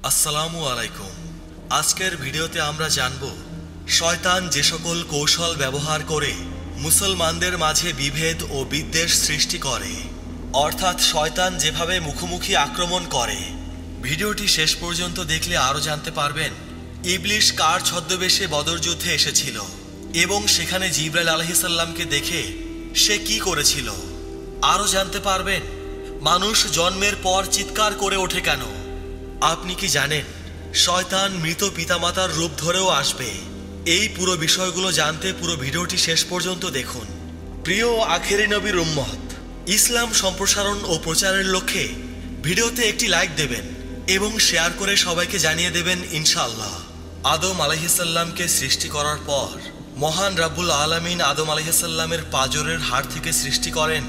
আসসালামু আলাইকুম। আজকের ভিডিওতে আমরা জানব শয়তান যে সকল কৌশল ব্যবহার করে মুসলমানদের মাঝে বিভেদ ও বিদ্বেষ সৃষ্টি করে, অর্থাৎ শয়তান যেভাবে মুখোমুখি আক্রমণ করে। ভিডিওটি শেষ পর্যন্ত দেখলে আরও জানতে পারবেন ইবলিশ কার ছদ্মবেশে বদর যুদ্ধে এসেছিল এবং সেখানে জিবরাইল আলাইহিস সালামকে দেখে সে কি করেছিল। আরও জানতে পারবেন মানুষ জন্মের পর চিৎকার করে ওঠে কেন। আপনি কি জানেন শয়তান মৃত পিতামাতার রূপ ধরেও আসবে? এই পুরো বিষয়গুলো জানতে পুরো ভিডিওটি শেষ পর্যন্ত দেখুন। প্রিয় আখেরি নবীর উম্মত, ইসলাম সম্প্রসারণ ও প্রচারের লক্ষ্যে ভিডিওতে একটি লাইক দেবেন এবং শেয়ার করে সবাইকে জানিয়ে দেবেন ইনশাআল্লাহ। আদম আলাইহিস সালামকে সৃষ্টি করার পর মহান রাব্বুল আলামিন আদম আলাইহিস সালামের পাঁজরের হাড় থেকে সৃষ্টি করেন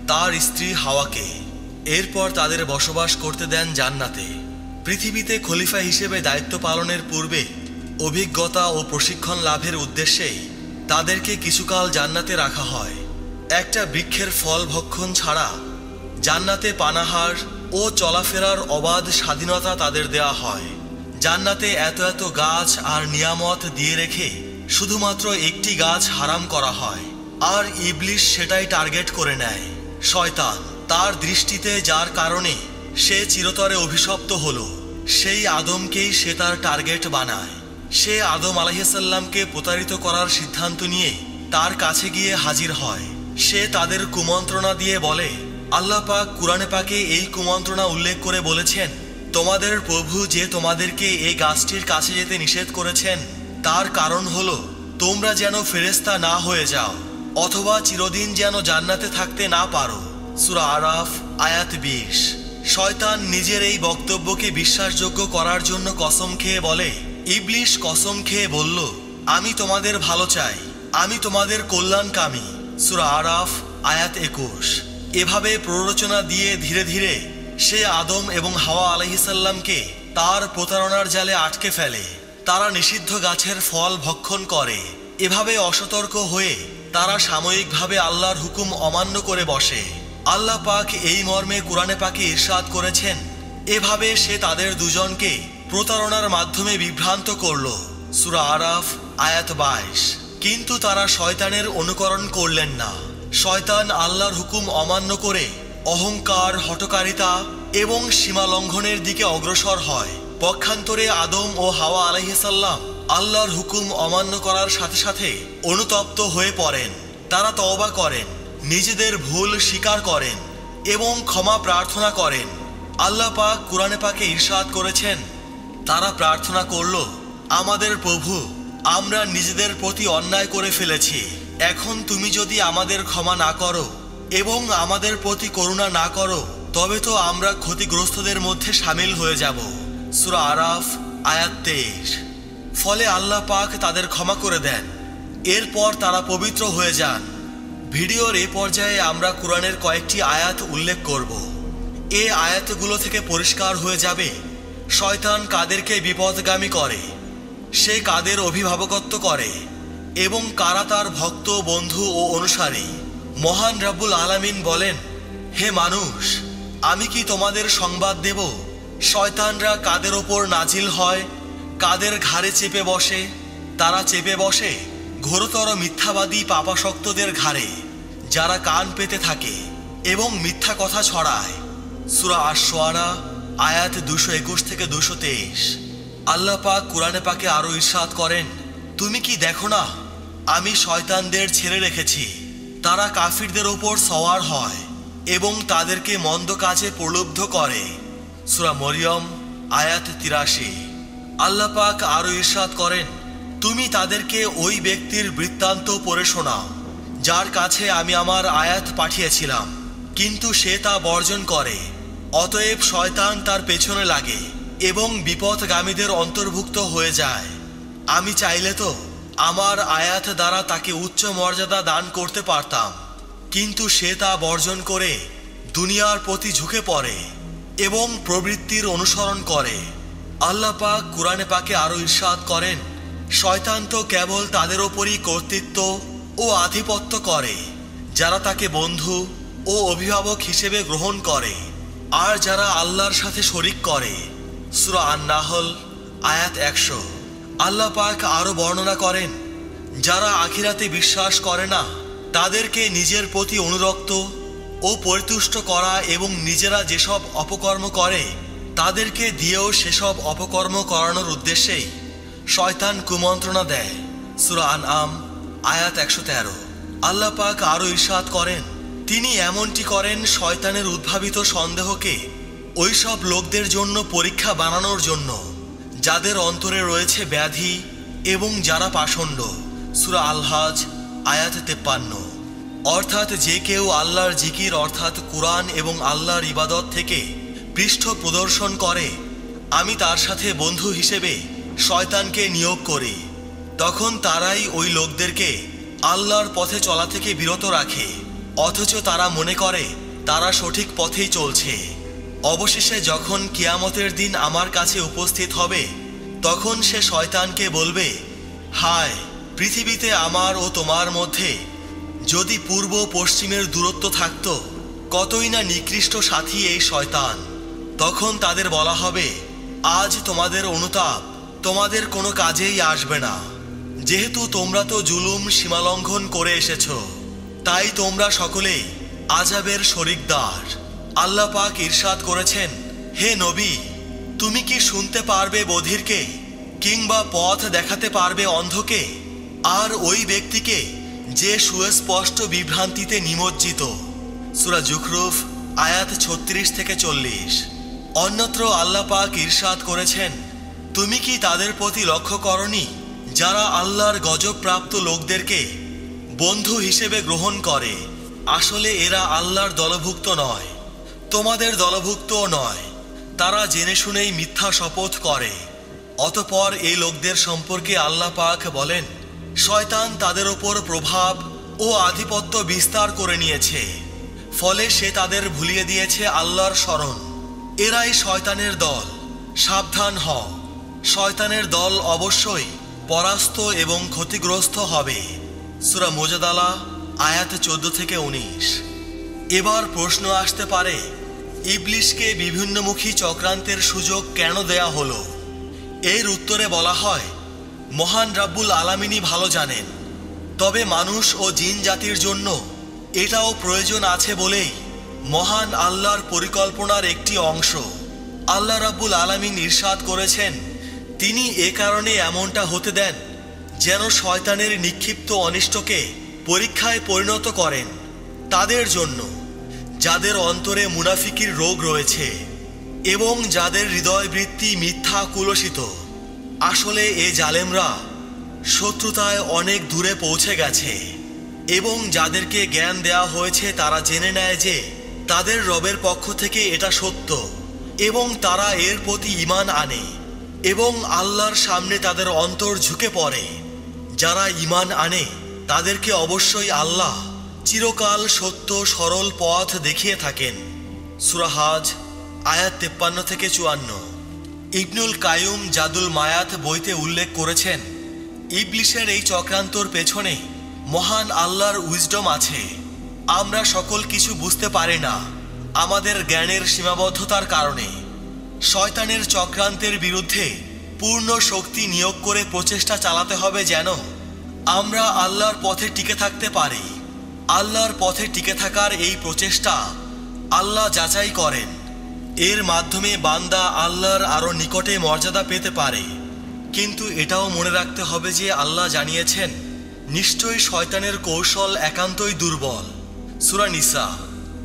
তার স্ত্রী হাওয়াকে। এরপর তাদের বসবাস করতে দেন জান্নাতে। পৃথিবীতে খলিফা হিসেবে দায়িত্ব পালনের পূর্বে অভিজ্ঞতা ও প্রশিক্ষণ লাভের উদ্দেশ্যে তাদেরকে কিছুকাল জান্নাতে রাখা হয়। একটা বৃক্ষের ফল ভক্ষণ ছাড়া জান্নাতে পানাহার ও চলাফেরার অবাধ স্বাধীনতা তাদের দেয়া হয়। জান্নাতে এত এত গাছ আর নিয়ামত দিয়ে রেখে শুধুমাত্র একটি গাছ হারাম করা হয়, আর ইবলিশ সেটাই টার্গেট করে নেয়। শয়তান তার দৃষ্টিতে যার কারণে সে চিরতরে অভিশপ্ত হলো, সেই আদমকেই সে তার টার্গেট বানায়। সে আদম আলাইহিস সালামকে প্রতারিত করার সিদ্ধান্ত নিয়ে তার কাছে গিয়ে হাজির হয়। সে তাদের কুমন্ত্রণা দিয়ে বলে, আল্লাহ পাক কুরআনে পাকে এই কুমন্ত্রণা উল্লেখ করে বলেছেন, তোমাদের প্রভু যে তোমাদেরকে এই গাছটির কাছে যেতে নিষেধ করেছেন তার কারণ হলো তোমরা যেন ফেরেশতা না হয়ে যাও অথবা চিরদিন যেন জান্নাতে থাকতে না পারো। সূরা আরাফ আয়াত 20। শয়তান নিজের এই বক্তব্যকে বিশ্বাসযোগ্য করার জন্য কসম খেয়ে বলে, ইবলিশ কসম খেয়ে বলল, আমি তোমাদের ভালো চাই, আমি তোমাদের কল্যাণকামী। সূরা আরাফ আয়াত 21। এভাবে প্ররোচনা দিয়ে ধীরে ধীরে সে আদম এবং হাওয়া আলাইহিস সালামকে তার প্রতারণার জালে আটকে ফেলে। তারা নিষিদ্ধ গাছের ফল ভক্ষণ করে। এভাবে অসতর্ক হয়ে তারা সাময়িকভাবে আল্লাহর হুকুম অমান্য করে বসে। আল্লাহ পাক এই মর্মে কুরআনে পাকে ইরশাদ করেছেন, এভাবে সে তাদের দুজনকে প্রতারণার মাধ্যমে বিভ্রান্ত করল। সূরা আরাফ আয়াত 22। কিন্তু তারা শয়তানের অনুকরণ করলেন না। শয়তান আল্লাহর হুকুম অমান্য করে অহংকার, হঠকারিতা এবং সীমা লঙ্ঘনের দিকে অগ্রসর হয়। পক্ষান্তরে আদম ও হাওয়া আলাইহিস সালাম আল্লাহর হুকুম অমান্য করার সাথে সাথে অনুতপ্ত হয়ে পড়েন। তারা তওবা করেন, নিজেদের ভুল স্বীকার করেন এবং ক্ষমা প্রার্থনা করেন। আল্লাহ পাক কুরআনে পাকে ইরশাদ করেছেন, তারা প্রার্থনা করল, আমাদের প্রভু, আমরা নিজেদের প্রতি অন্যায় করে ফেলেছি। এখন তুমি যদি আমাদের ক্ষমা না করো এবং আমাদের প্রতি করুণা না করো তবে তো আমরা ক্ষতিগ্রস্তদের মধ্যে শামিল হয়ে যাব। সূরা আরাফ আয়াত 23। ফলে আল্লাহ পাক তাদের ক্ষমা করে দেন। এরপর তারা পবিত্র হয়ে যান। ভিডিওর এই পর্যায়ে আমরা কুরআনের কয়েকটি আয়াত উল্লেখ করব। এই আয়াতগুলো থেকে পরিষ্কার হয়ে যাবে শয়তান কাদেরকে বিপদগামী করে, সে কাদের অভিভাবকত্ব করে এবং কারা তার ভক্ত, বন্ধু ও অনুসারী। মহান রাব্বুল আলামিন বলেন, হে মানুষ, আমি কি তোমাদের সংবাদ দেব শয়তানরা কাদের ওপর নাজিল হয়, কাদের ঘাড়ে চেপে বসে? তারা চেপে বসে ঘোরতর মিথ্যাবাদী পাপাসক্তদের ঘাড়ে, যারা কান পেতে থাকে এবং মিথ্যা কথা ছড়ায়। সূরা আশ-শুআরা আয়াত 221 থেকে 223। আল্লাহ পাক কুরআনে পাকে আরো ইরশাদ করেন, তুমি কি দেখো না আমি শয়তানদের ছেড়ে রেখেছি, তারা কাফিরদের ওপর সওয়ার হয় এবং তাদেরকে মন্দ কাজে প্রলুব্ধ করে। সূরা মরিয়ম আয়াত 83। আল্লাহ পাক আরো ইরশাদ করেন, তুমি তাদেরকে ওই ব্যক্তির বৃত্তান্ত পড়ে শোনাও যার কাছে আমি আমার আয়াত পাঠিয়েছিলাম, কিন্তু সে তা বর্জন করে। অতএব শয়তান তার পেছনে লাগে এবং বিপথগামীদের অন্তর্ভুক্ত হয়ে যায়। আমি চাইলে তো আমার আয়াত দ্বারা তাকে উচ্চ মর্যাদা দান করতে পারতাম, কিন্তু সে তা বর্জন করে দুনিয়ার প্রতি ঝুঁকে পড়ে এবং প্রবৃত্তির অনুসরণ করে। আল্লাহ পাক কুরআনে পাকে আরো ইরশাদ করেন, শয়তান তো কেবল তাদের ওপরই কর্তৃত্ব ও আধিপত্য করে যারা তাকে বন্ধু ও অভিভাবক হিসেবে গ্রহণ করে আর যারা আল্লাহর সাথে শরিক করে। সূরা আন-নাহল আয়াত 100। আল্লাহ পাক আরো বর্ণনা করেন, যারা আখিরাতে বিশ্বাস করে না তাদেরকে নিজের প্রতি অনুরক্ত ও পরিতুষ্ট করা এবং নিজেরা যেসব অপকর্ম করে তাদেরকে দিয়েও সেসব অপকর্ম করানোর উদ্দেশ্যেই শয়তান কুমন্ত্রণা দেয়। সূরা আনআম আয়াত 113। আল্লাহ পাক আরো ইরশাদ করেন, তিনি এমনটি করেন শয়তানের উদ্ভাবিত সন্দেহকে ওইসব লোকদের জন্য পরীক্ষা বানানোর জন্য যাদের অন্তরে রয়েছে ব্যাধি এবং যারা পাষণ্ড। সূরা আল-হজ আয়াত 53। অর্থাৎ যে কেউ আল্লাহর জিকির অর্থাৎ কুরআন এবং আল্লাহর ইবাদত থেকে পৃষ্ঠ প্রদর্শন করে, আমি তার সাথে বন্ধু হিসেবে শয়তানকে নিয়োগ করি। তখন তারাই ওই লোকদেরকে আল্লাহর পথে চলা থেকে বিরত রাখে, অথচ তারা মনে করে তারা সঠিক পথেই চলছে। অবশেষে যখন কিয়ামতের দিন আমার কাছে উপস্থিত হবে তখন সে শয়তানকে বলবে, হায়, পৃথিবীতে আমার ও তোমার মধ্যে যদি পূর্ব পশ্চিমের দূরত্ব থাকতো, কতই না নিকৃষ্ট সাথী এই শয়তান। তখন তাদের বলা হবে, আজ তোমাদের অনুতাপ তোমাদের কোনো কাজেই আসবে না, যেহেতু তোমরা তো জুলুম সীমালঙ্ঘন করে এসেছো, তাই তোমরা সকলেই আযাবের শরিকদার। আল্লাহ পাক ইরশাদ করেছেন, হে নবী, তুমি কি শুনতে পারবে বধিরকে কিংবা পথ দেখাতে পারবে অন্ধকে আর ওই ব্যক্তিকে যে সুস্পষ্ট বিভ্রান্তিতে নিমজ্জিত। সূরা জুখরুফ আয়াত 36 থেকে 40। অন্যত্র আল্লাহ পাক ইরশাদ করেছেন, তুমি কি তাদের প্রতি লক্ষ্য করনি যারা আল্লাহর গজবপ্রাপ্ত লোকদেরকে বন্ধু হিসেবে গ্রহণ করে? আসলে এরা আল্লাহর দলভুক্ত নয়, তোমাদের দলভুক্তও নয়। তারা জেনে শুনেই মিথ্যা শপথ করে। অতঃপর এই লোকদের সম্পর্কে আল্লাহ পাক বলেন, শয়তান তাদের ওপর প্রভাব ও আধিপত্য বিস্তার করে নিয়েছে, ফলে সে তাদের ভুলিয়ে দিয়েছে আল্লাহর স্মরণ। এরাই শয়তানের দল, সাবধান হও, শয়তানের দল অবশ্যই পরাস্ত এবং ক্ষতিগ্রস্ত হবে। সূরা মুজাদালা আয়াত 14 থেকে 19। এবার প্রশ্ন আসতে পারে, ইবলিশকে বিভিন্নমুখী চক্রান্তের সুযোগ কেন দেয়া হলো? এর উত্তরে বলা হয়, মহান রাব্বুল আলামিনই ভালো জানেন, তবে মানুষ ও জিন জাতির জন্য এটাও প্রয়োজন আছে বলেই মহান আল্লাহর পরিকল্পনার একটি অংশ। আল্লাহ রাব্বুল আলামিন ইরশাদ করেছেন, তিনি এ কারণে এমনটা হতে দেন যেন শয়তানের নিক্ষিপ্ত অনিষ্টকে পরীক্ষায় পরিণত করেন তাদের জন্য যাদের অন্তরে মুনাফিকির রোগ রয়েছে এবং যাদের হৃদয়বৃত্তি মিথ্যা কুলসিত। আসলে এ জালেমরা শত্রুতায় অনেক দূরে পৌঁছে গেছে এবং যাদেরকে জ্ঞান দেয়া হয়েছে তারা জেনে নেয় যে তাদের রবের পক্ষ থেকে এটা সত্য এবং তারা এর প্রতি ঈমান আনে এবং আল্লাহর সামনে তাদের অন্তর ঝুঁকে পড়ে। যারা ঈমান আনে তাদেরকে অবশ্যই আল্লাহ চিরকাল সত্য সরল পথ দেখিয়ে থাকেন। সূরা হজ আয়াত 53 থেকে 54। ইবনুল কাইয়ুম জাদুল মায়াত বইতে উল্লেখ করেছেন, ইবলিশের এই চক্রান্তর পেছনে মহান আল্লাহর উইজডম আছে। আমরা সকল কিছু বুঝতে পারি না আমাদের জ্ঞানের সীমাবদ্ধতার কারণে। শয়তানের চক্রান্তের বিরুদ্ধে পূর্ণ শক্তি নিয়োগ করে প্রচেষ্টা চালাতে হবে যেন আমরা আল্লাহর পথে টিকে থাকতে পারি। আল্লাহর পথে টিকে থাকার এই প্রচেষ্টা আল্লাহ যাচাই করেন। এর মাধ্যমে বান্দা আল্লাহর আরো নিকটে মর্যাদা পেতে পারে। কিন্তু এটাও মনে রাখতে হবে যে আল্লাহ জানিয়েছেন, নিশ্চয়ই শয়তানের কৌশল একান্তই দুর্বল। সূরা নিসা।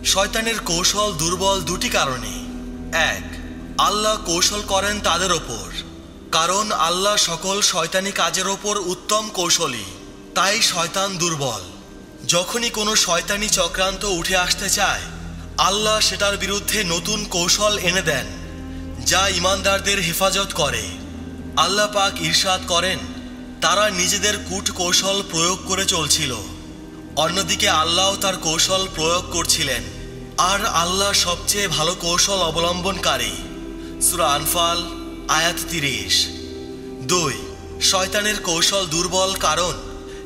শয়তানের কৌশল দুর্বল দুটি কারণে। এক, আল্লাহ কৌশল করেন তাদের ওপর, কারণ আল্লাহ সকল শয়তানি কাজের ওপর উত্তম কৌশলী, তাই শয়তান দুর্বল। যখনই কোনো শয়তানি চক্রান্ত উঠে আসতে চায় আল্লাহ সেটার বিরুদ্ধে নতুন কৌশল এনে দেন যা ঈমানদারদের হেফাজত করে। আল্লাহ পাক ইরশাদ করেন, তারা নিজেদের কূট কৌশল প্রয়োগ করে চলছিল, অন্যদিকে আল্লাহ তার কৌশল প্রয়োগ করছিলেন, আর আল্লাহ সবচেয়ে ভালো কৌশল অবলম্বনকারী। সূরা আনফাল আয়াত 30। 2, শয়তানের কৌশল দুর্বল কারণ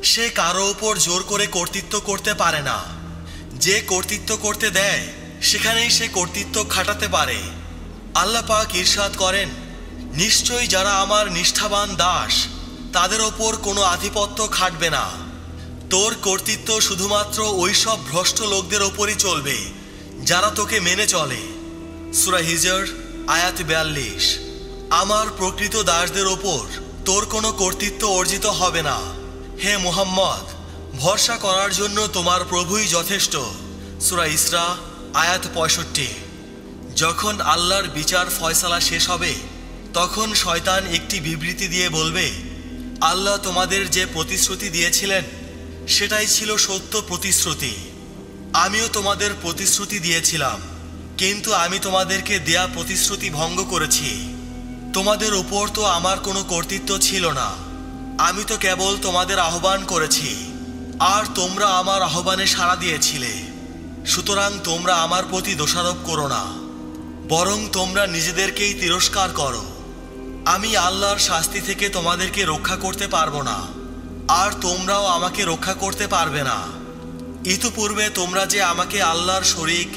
সে কারো উপর জোর করে কর্তৃত্ব করতে পারে না। যে কর্তৃত্ব করতে দেয় সেখানেই সে কর্তৃত্ব খাটাতে পারে। আল্লাহ পাক ইরশাদ করেন, নিশ্চয়ই যারা আমার নিষ্ঠাবান দাস তাদের ওপর কোনো আধিপত্য খাটবে না। তোর কর্তৃত্ব শুধুমাত্র ওইসব ভ্রষ্ট লোকদের ওপরই চলবে যারা তোকে মেনে চলে। সূরা হিজর আয়াত 42। আমার প্রকৃত দাসদের ওপর তোর কোনো কর্তৃত্ব অর্জিত হবে না। হে মুহাম্মদ, ভরসা করার জন্য তোমার প্রভুই যথেষ্ট। সূরা ইসরা আয়াত 65। যখন আল্লাহর বিচার ফয়সালা শেষ হবে তখন শয়তান একটি বিবৃতি দিয়ে বলবে, আল্লাহ তোমাদের যে প্রতিশ্রুতি দিয়েছিলেন সেটাই ছিল সত্য প্রতিশ্রুতি। আমিও তোমাদের প্রতিশ্রুতি দিয়েছিলাম, কিন্তু আমি তোমাদেরকে দেয়া প্রতিশ্রুতি ভঙ্গ করেছি। তোমাদের উপর তো আমার কোনো কর্তৃত্ব ছিল না, আমি তো কেবল তোমাদের আহ্বান করেছি, আর তোমরা আমার আহ্বানে সাড়া দিয়েছিলে। সুতরাং তোমরা আমার প্রতি দোষারোপ করো না, বরং তোমরা নিজেদেরকেই তিরস্কার করো। আমি আল্লাহর শাস্তি থেকে তোমাদেরকে রক্ষা করতে পারবো না, আর তোমরাও আমাকে রক্ষা করতে পারবে না। ইতিপূর্বে তোমরা যে আমাকে আল্লাহর শরীক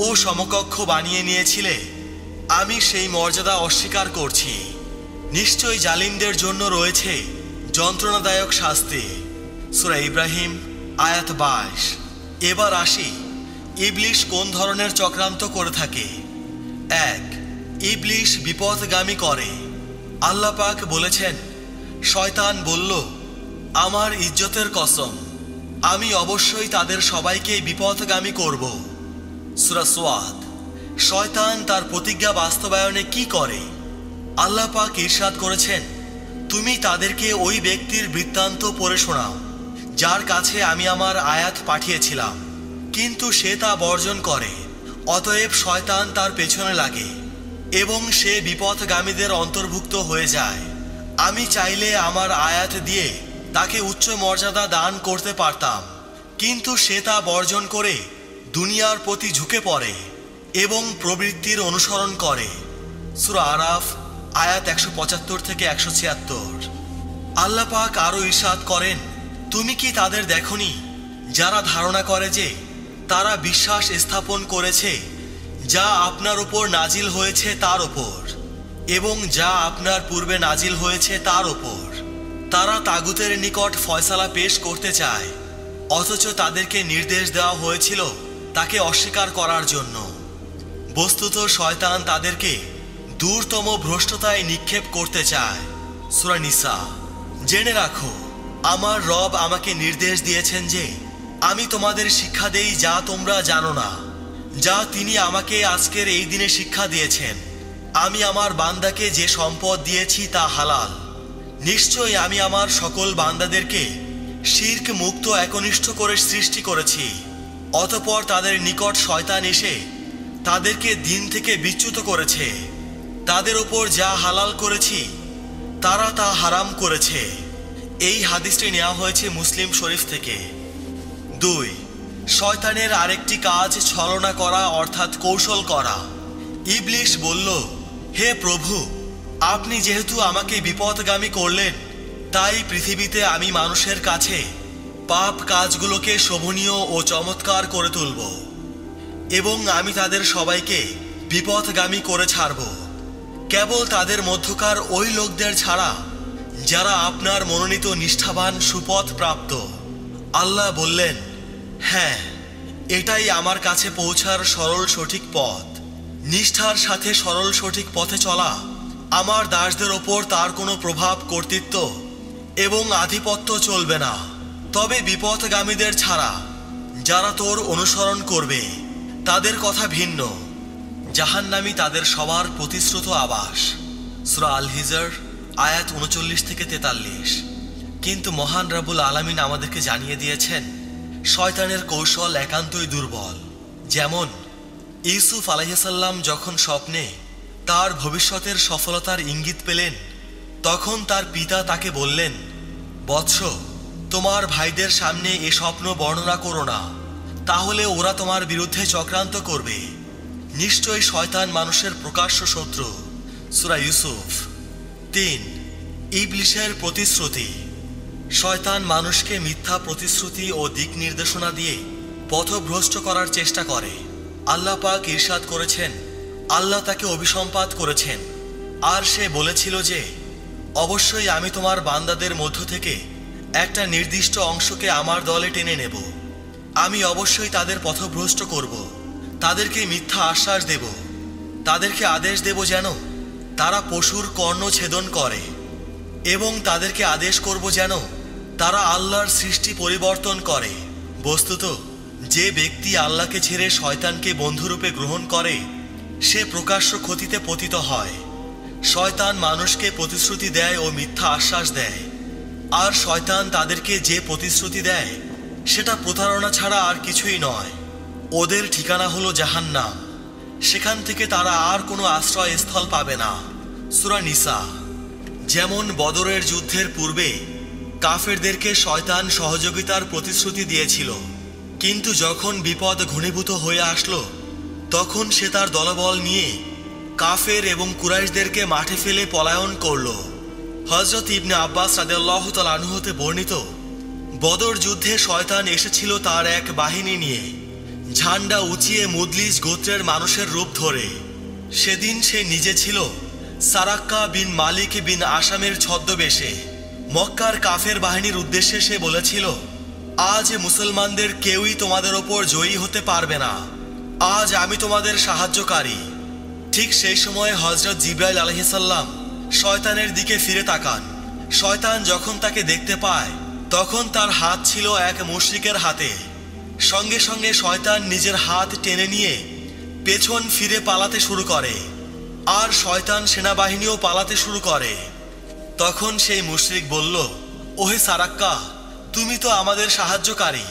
ও সমকক্ষ বানিয়ে নিয়েছিলে, আমি সেই মর্যাদা অস্বীকার করছি। নিশ্চয়ই জালিমদের জন্য রয়েছে যন্ত্রণাদায়ক শাস্তি। সূরা ইব্রাহিম আয়াত 22। এবার আসি, ইবলিশ কোন ধরনের চক্রান্ত করে থাকে। 1. ইবলিশ বিপথগামী করে। আল্লাহ পাক বলেছেন, শয়তান বলল, আমার ইজ্জতের কসম, আমি অবশ্যই তাদের সবাইকে বিপথগামী করব। সূরা সোয়াদ। শয়তান তার প্রতিজ্ঞা বাস্তবায়নে কি করে? আল্লাহ পাক ইরশাদ করেছেন, তুমি তাদেরকে ওই ব্যক্তির বৃত্তান্ত পড়ে শোনাও যার কাছে আমি আমার আয়াত পাঠিয়েছিলাম, কিন্তু সে তা বর্জন করে। অতএব শয়তান তার পেছনে লাগে এবং সে বিপথগামীদের অন্তর্ভুক্ত হয়ে যায়। আমি চাইলে আমার আয়াত দিয়ে তাকে উচ্চ মর্যাদা দান করতে পারতাম, কিন্তু সে তা বর্জন করে দুনিয়ার প্রতি ঝুঁকে পড়ে এবং প্রবৃত্তির অনুসরণ করে। সূরা আরাফ আয়াত 175 থেকে 176। আল্লাহ পাক আরও ইরশাদ করেন, তুমি কি তাদের দেখনি যারা ধারণা করে যে তারা বিশ্বাস স্থাপন করেছে যা আপনার উপর নাজিল হয়েছে তার ওপর, এবং যা আপনার পূর্বে নাজিল হয়েছে তার ওপর। তারা তাগুতের নিকট ফয়সালা পেশ করতে চায়, অথচ তাদেরকে নির্দেশ দেওয়া হয়েছিল তাকে অস্বীকার করার জন্য। বস্তুত শয়তান তাদেরকে দূরতম ভ্রষ্টতায় নিক্ষেপ করতে চায়। সূরা নিসা। জেনে রাখো, আমার রব আমাকে নির্দেশ দিয়েছেন যে আমি তোমাদের শিক্ষা দেই যা তোমরা জানো না, যা তিনি আমাকে আজকের এই দিনে শিক্ষা দিয়েছেন। আমি আমার বান্দাকে যে সম্পদ দিয়েছি তা হালাল। নিশ্চয়ই আমি আমার সকল বান্দাদেরকে শিরক মুক্ত একনিষ্ঠ করে সৃষ্টি করেছি। অতঃপর তাদের নিকট শয়তান এসে তাদেরকে দিন থেকে বিচ্যুত করেছে। তাদের উপর যা হালাল করেছি তারা তা হারাম করেছে। এই হাদিসটি নেওয়া হয়েছে মুসলিম শরীফ থেকে। 2. শয়তানের আরেকটি কাজ ছলনা করা অর্থাৎ কৌশল করা। ইবলিশ বলল, হে প্রভু, আপনি যেহেতু আমাকে বিপথগামী করলেন, তাই পৃথিবীতে আমি মানুষের কাছে পাপ কাজগুলোকে শোভনীয় ও চমৎকার করে তুলব এবং আমি তাদের সবাইকে বিপথগামী করে ছাড়ব, কেবল তাদের মধ্যকার ওই লোকদের ছাড়া যারা আপনার মনোনীত নিষ্ঠাবান সুপথ প্রাপ্ত। আল্লাহ বললেন, হ্যাঁ, এটাই আমার কাছে পৌঁছার সরল সঠিক পথ। নিষ্ঠার সাথে সরল সঠিক পথে চলা আমার দাসদের ওপর তার কোনো প্রভাব, কর্তৃত্ব এবং আধিপত্য চলবে না। তবে বিপথগামীদের ছাড়া যারা তোর অনুসরণ করবে তাদের কথা ভিন্ন। জাহান্নামী তাদের সবার প্রতিশ্রুত আবাস। সূরা আল হিজর আয়াত 39 থেকে 43। কিন্তু মহান রব্বুল আলামিন আমাদেরকে জানিয়ে দিয়েছেন, শয়তানের কৌশল একান্তই দুর্বল। যেমন ইউসুফ আলাইহিসসালাম যখন স্বপ্নে তার ভবিষ্যতের সফলতার ইঙ্গিত পেলেন, তখন তার পিতা তাকে বললেন, বৎস, তোমার ভাইদের সামনে এ স্বপ্ন বর্ণনা করো না, তাহলে ওরা তোমার বিরুদ্ধে চক্রান্ত করবে। নিশ্চয়ই শয়তান মানুষের প্রকাশ্য শত্রু। সূরা ইউসুফ। 3. ইবলিশের প্রতিশ্রুতি। শয়তান মানুষকে মিথ্যা প্রতিশ্রুতি ও দিক নির্দেশনা দিয়ে পথভ্রষ্ট করার চেষ্টা করে। আল্লাহ পাক ইরশাদ করেছেন, আল্লাহ তাকে অভিসম্পাত করেছেন, আর সে বলেছিল যে অবশ্যই আমি তোমার বান্দাদের মধ্য থেকে একটা নির্দিষ্ট অংশকে আমার দলে টেনে নেব। আমি অবশ্যই তাদের পথভ্রষ্ট করব, তাদেরকে মিথ্যা আশ্বাস দেব, তাদেরকে আদেশ দেব যেন তারা পশুর কর্ণ ছেদন করে, এবং তাদেরকে আদেশ করব যেন তারা আল্লাহর সৃষ্টি পরিবর্তন করে। বস্তুত যে ব্যক্তি আল্লাহকে ছেড়ে শয়তানকে বন্ধুরূপে গ্রহণ করে সে প্রকাশ্য ক্ষতিতে পতিত হয়। শয়তান মানুষকে প্রতিশ্রুতি দেয় ও মিথ্যা আশ্বাস দেয়, আর শয়তান তাদেরকে যে প্রতিশ্রুতি দেয় সেটা প্রতারণা ছাড়া আর কিছুই নয়। ওদের ঠিকানা হলো জাহান্নাম, সেখান থেকে তারা আর কোনো আশ্রয়স্থল পাবে না। সূরা নিসা। যেমন বদরের যুদ্ধের পূর্বে কাফেরদেরকে শয়তান সহযোগিতার প্রতিশ্রুতি দিয়েছিল, কিন্তু যখন বিপদ ঘনীভূত হয়ে আসলো তখন সে তার দলবল নিয়ে কাফের এবং কুরাইশদেরকে মাঠে ফেলে পলায়ন করল। হযরত ইবনে আব্বাস রাদিয়াল্লাহু তাআলা আনহু হতে বর্ণিত, বদর যুদ্ধে শয়তান এসেছিল তার এক বাহিনী নিয়ে, ঝান্ডা উঁচিয়ে মুদলিজ গোত্রের মানুষের রূপ ধরে। সেদিন সে নিজে ছিল সারাক্কা বিন মালিক বিন আসামের ছদ্মবেশে। মক্কার কাফের বাহিনীর উদ্দেশ্যে সে বলেছিল, আজ মুসলমানদের কেউই তোমাদের ওপর জয়ী হতে পারবে না, আজ আমি তোমাদের সাহায্যকারী। ঠিক সেই সময় হযরত জিবরাইল আলাইহিস সালাম শয়তানের দিকে ফিরে তাকান। শয়তান যখন তাকে দেখতে পায় তখন তার হাত ছিল এক মুশরিকের হাতে। সঙ্গে সঙ্গে শয়তান নিজের হাত টেনে নিয়ে পেছন ফিরে পালাতে শুরু করে, আর শয়তান সেনাবাহিনীও পালাতে শুরু করে। তখন সেই মুশরিক বলল, ওহে সারাক্কা, তুমি তো আমাদের সাহায্যকারী,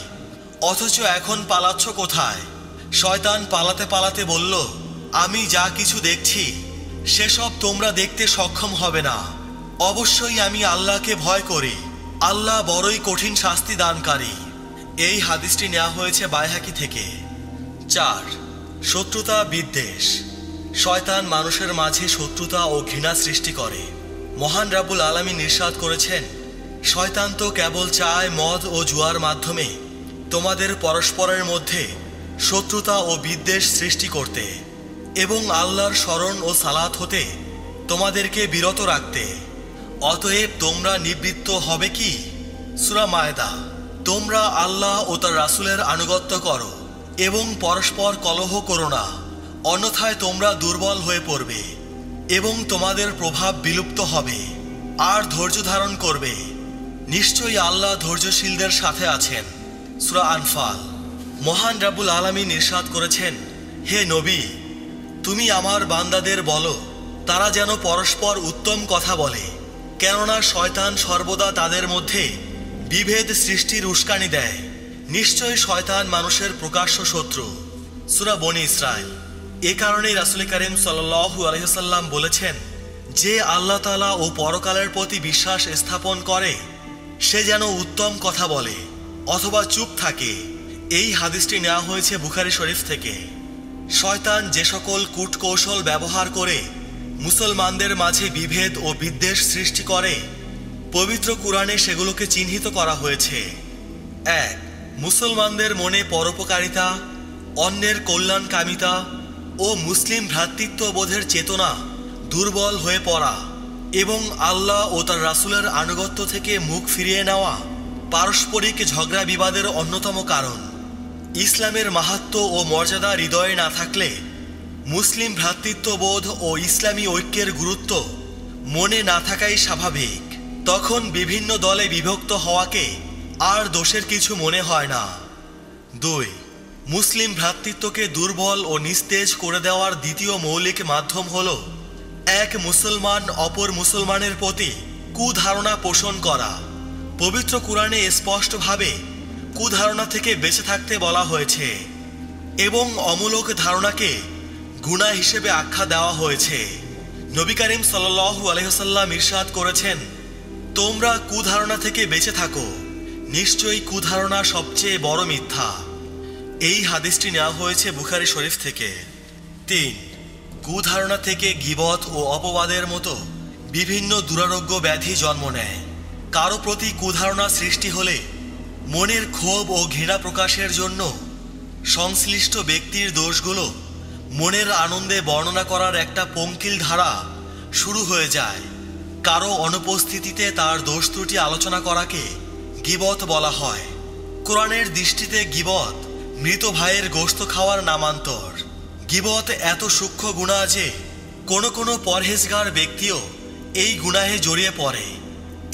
অথচ এখন পালাচ্ছ কোথায়? শয়তান পালাতে পালাতে বলল, আমি যা কিছু দেখছি সেসব তোমরা দেখতে সক্ষম হবে না। অবশ্যই আমি আল্লাহকে ভয় করি, আল্লাহ বড়ই কঠিন শাস্তি দানকারী। এই হাদিসটি নেওয়া হয়েছে বাইহাকি থেকে। 4. শত্রুতা বিদ্বেষ। শয়তান মানুষের মাঝে শত্রুতা ও ঘৃণা সৃষ্টি করে। মহান রাব্বুল আলামিন ইরশাদ করেছেন, শয়তান তো কেবল চায় মদ ও জুয়ার মাধ্যমে তোমাদের পরস্পরের মধ্যে শত্রুতা ও বিদ্বেষ সৃষ্টি করতে এবং আল্লাহর স্মরণ ও সালাত হতে তোমাদেরকে বিরত রাখতে। অতএব তোমরা নিবৃত্ত হবে কি? সূরা মায়েদা। তোমরা আল্লাহ ও তার রাসূলের আনুগত্য করো এবং পরস্পর কলহ করো না, অন্যথায় তোমরা দুর্বল হয়ে পড়বে এবং তোমাদের প্রভাব বিলুপ্ত হবে। আর ধৈর্য ধারণ করবে, নিশ্চয়ই আল্লাহ ধৈর্যশীলদের সাথে আছেন। সূরা আনফাল। মহান রাব্বুল আলামিন ইরশাদ করেছেন, হে নবী, তুমি আমার বান্দাদের বলো তারা যেন পরস্পর উত্তম কথা বলে, কেননা শয়তান সর্বদা তাদের মধ্যে বিভেদ সৃষ্টির উস্কানি দেয়। নিশ্চয়ই শয়তান মানুষের প্রকাশ্য শত্রু। সূরা বনী ইসরাইল। এ কারণেই রাসূল কারীম সাল্লাল্লাহু আলাইহি ওয়াসাল্লাম বলেছেন, যে আল্লাহ তাআলা ও পরকালের প্রতি বিশ্বাস স্থাপন করে সে যেন উত্তম কথা বলে অথবা চুপ থাকে। এই হাদিসটি নেওয়া হয়েছে বুখারী শরীফ থেকে। শয়তান যে সকল কূটকৌশল ব্যবহার করে মুসলমানদের মাঝে বিভেদ ও বিদ্বেষ সৃষ্টি করে, পবিত্র কুরআনে সেগুলোকে চিহ্নিত করা হয়েছে। 1. মুসলমানদের মনে পরোপকারিতা, অন্যের কল্যাণকামিতা ও মুসলিম ভ্রাতৃত্ববোধের চেতনা দুর্বল হয়ে পড়া এবং আল্লাহ ও তার রাসূলের আনুগত্য থেকে মুখ ফিরিয়ে নেওয়া পারস্পরিক ঝগড়া বিবাদের অন্যতম কারণ। ইসলামের মাহাত্ম্য ও মর্যাদা হৃদয়ে না থাকলে মুসলিম ভ্রাতৃত্ববোধ ও ইসলামী ঐক্যের গুরুত্ব মনে না থাকাই স্বাভাবিক। তখন বিভিন্ন দলে বিভক্ত হওয়াকে আর দোষের কিছু মনে হয় না। 2. মুসলিম ভ্রাতৃত্বকে দুর্বল ও নিস্তেজ করে দেওয়ার দ্বিতীয় মৌলিক মাধ্যম হল এক মুসলমান অপর মুসলমানের প্রতি কুধারণা পোষণ করা। পবিত্র কুরআনে স্পষ্টভাবে কুধারণা থেকে বেঁচে থাকতে বলা হয়েছে এবং অমূলক ধারণাকে গুনাহ হিসেবে আখ্যা দেওয়া হয়েছে। নবী করিম সাল্লাল্লাহু আলাইহি ওয়াসাল্লাম ইরশাদ করেছেন, তোমরা কুধারণা থেকে বেঁচে থাকো, নিশ্চয়ই কুধারণা সবচেয়ে বড় মিথ্যা। এই হাদিসটি নেওয়া হয়েছে বুখারী শরীফ থেকে। 3. কুধারণা থেকে গীবত ও অপবাদের মতো বিভিন্ন দুরারোগ্য ব্যাধি জন্ম নেয়। কারো প্রতি কুধারণা সৃষ্টি হলে মনের ক্ষোভ ও ঘৃণা প্রকাশের জন্য সংশ্লিষ্ট ব্যক্তির দোষগুলো মনের আনন্দে বর্ণনা করার একটা পঙ্কিল ধারা শুরু হয়ে যায়। কারো অনুপস্থিতিতে তার দোষ ত্রুটি আলোচনা করাকে গীবত বলা হয়। কোরআনের দৃষ্টিতে গীবত মৃত ভাইয়ের গোশত খাওয়ার নামান্তর। গীবত এত সূক্ষ্ম গুনাহ যে কোনো কোনো পরহেজগার ব্যক্তিও এই গুনাহে জড়িয়ে পড়ে।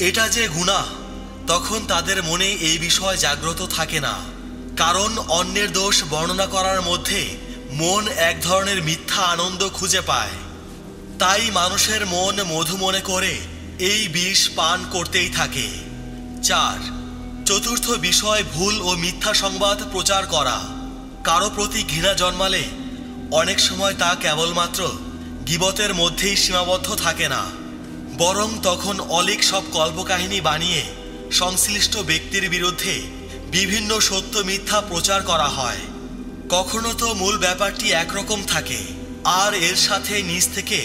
এটা যে গুনাহ, তখন তাদের মনে এই বিষয় জাগ্রত থাকে না, কারণ অন্যের দোষ বর্ণনা করার মধ্যে মন এক ধরনের মিথ্যা আনন্দ খুঁজে পায়। তাই মানুষের মন মধু মনে করে এই বিষ পান করতেই থাকে। 4, চতুর্থ বিষয় ভুল ও মিথ্যা সংবাদ প্রচার করা। কারো প্রতি ঘৃণা জন্মালে অনেক সময় তা কেবলমাত্র গীবতের মধ্যেই সীমাবদ্ধ থাকে না, বরং তখন অলীক সব কল্পকাহিনী বানিয়ে সংশ্লিষ্ট ব্যক্তির বিরুদ্ধে বিভিন্ন সত্য মিথ্যা প্রচার করা হয়। কখনো তো মূল ব্যাপারটি একরকম থাকে, আর এর সাথে নিজ থেকে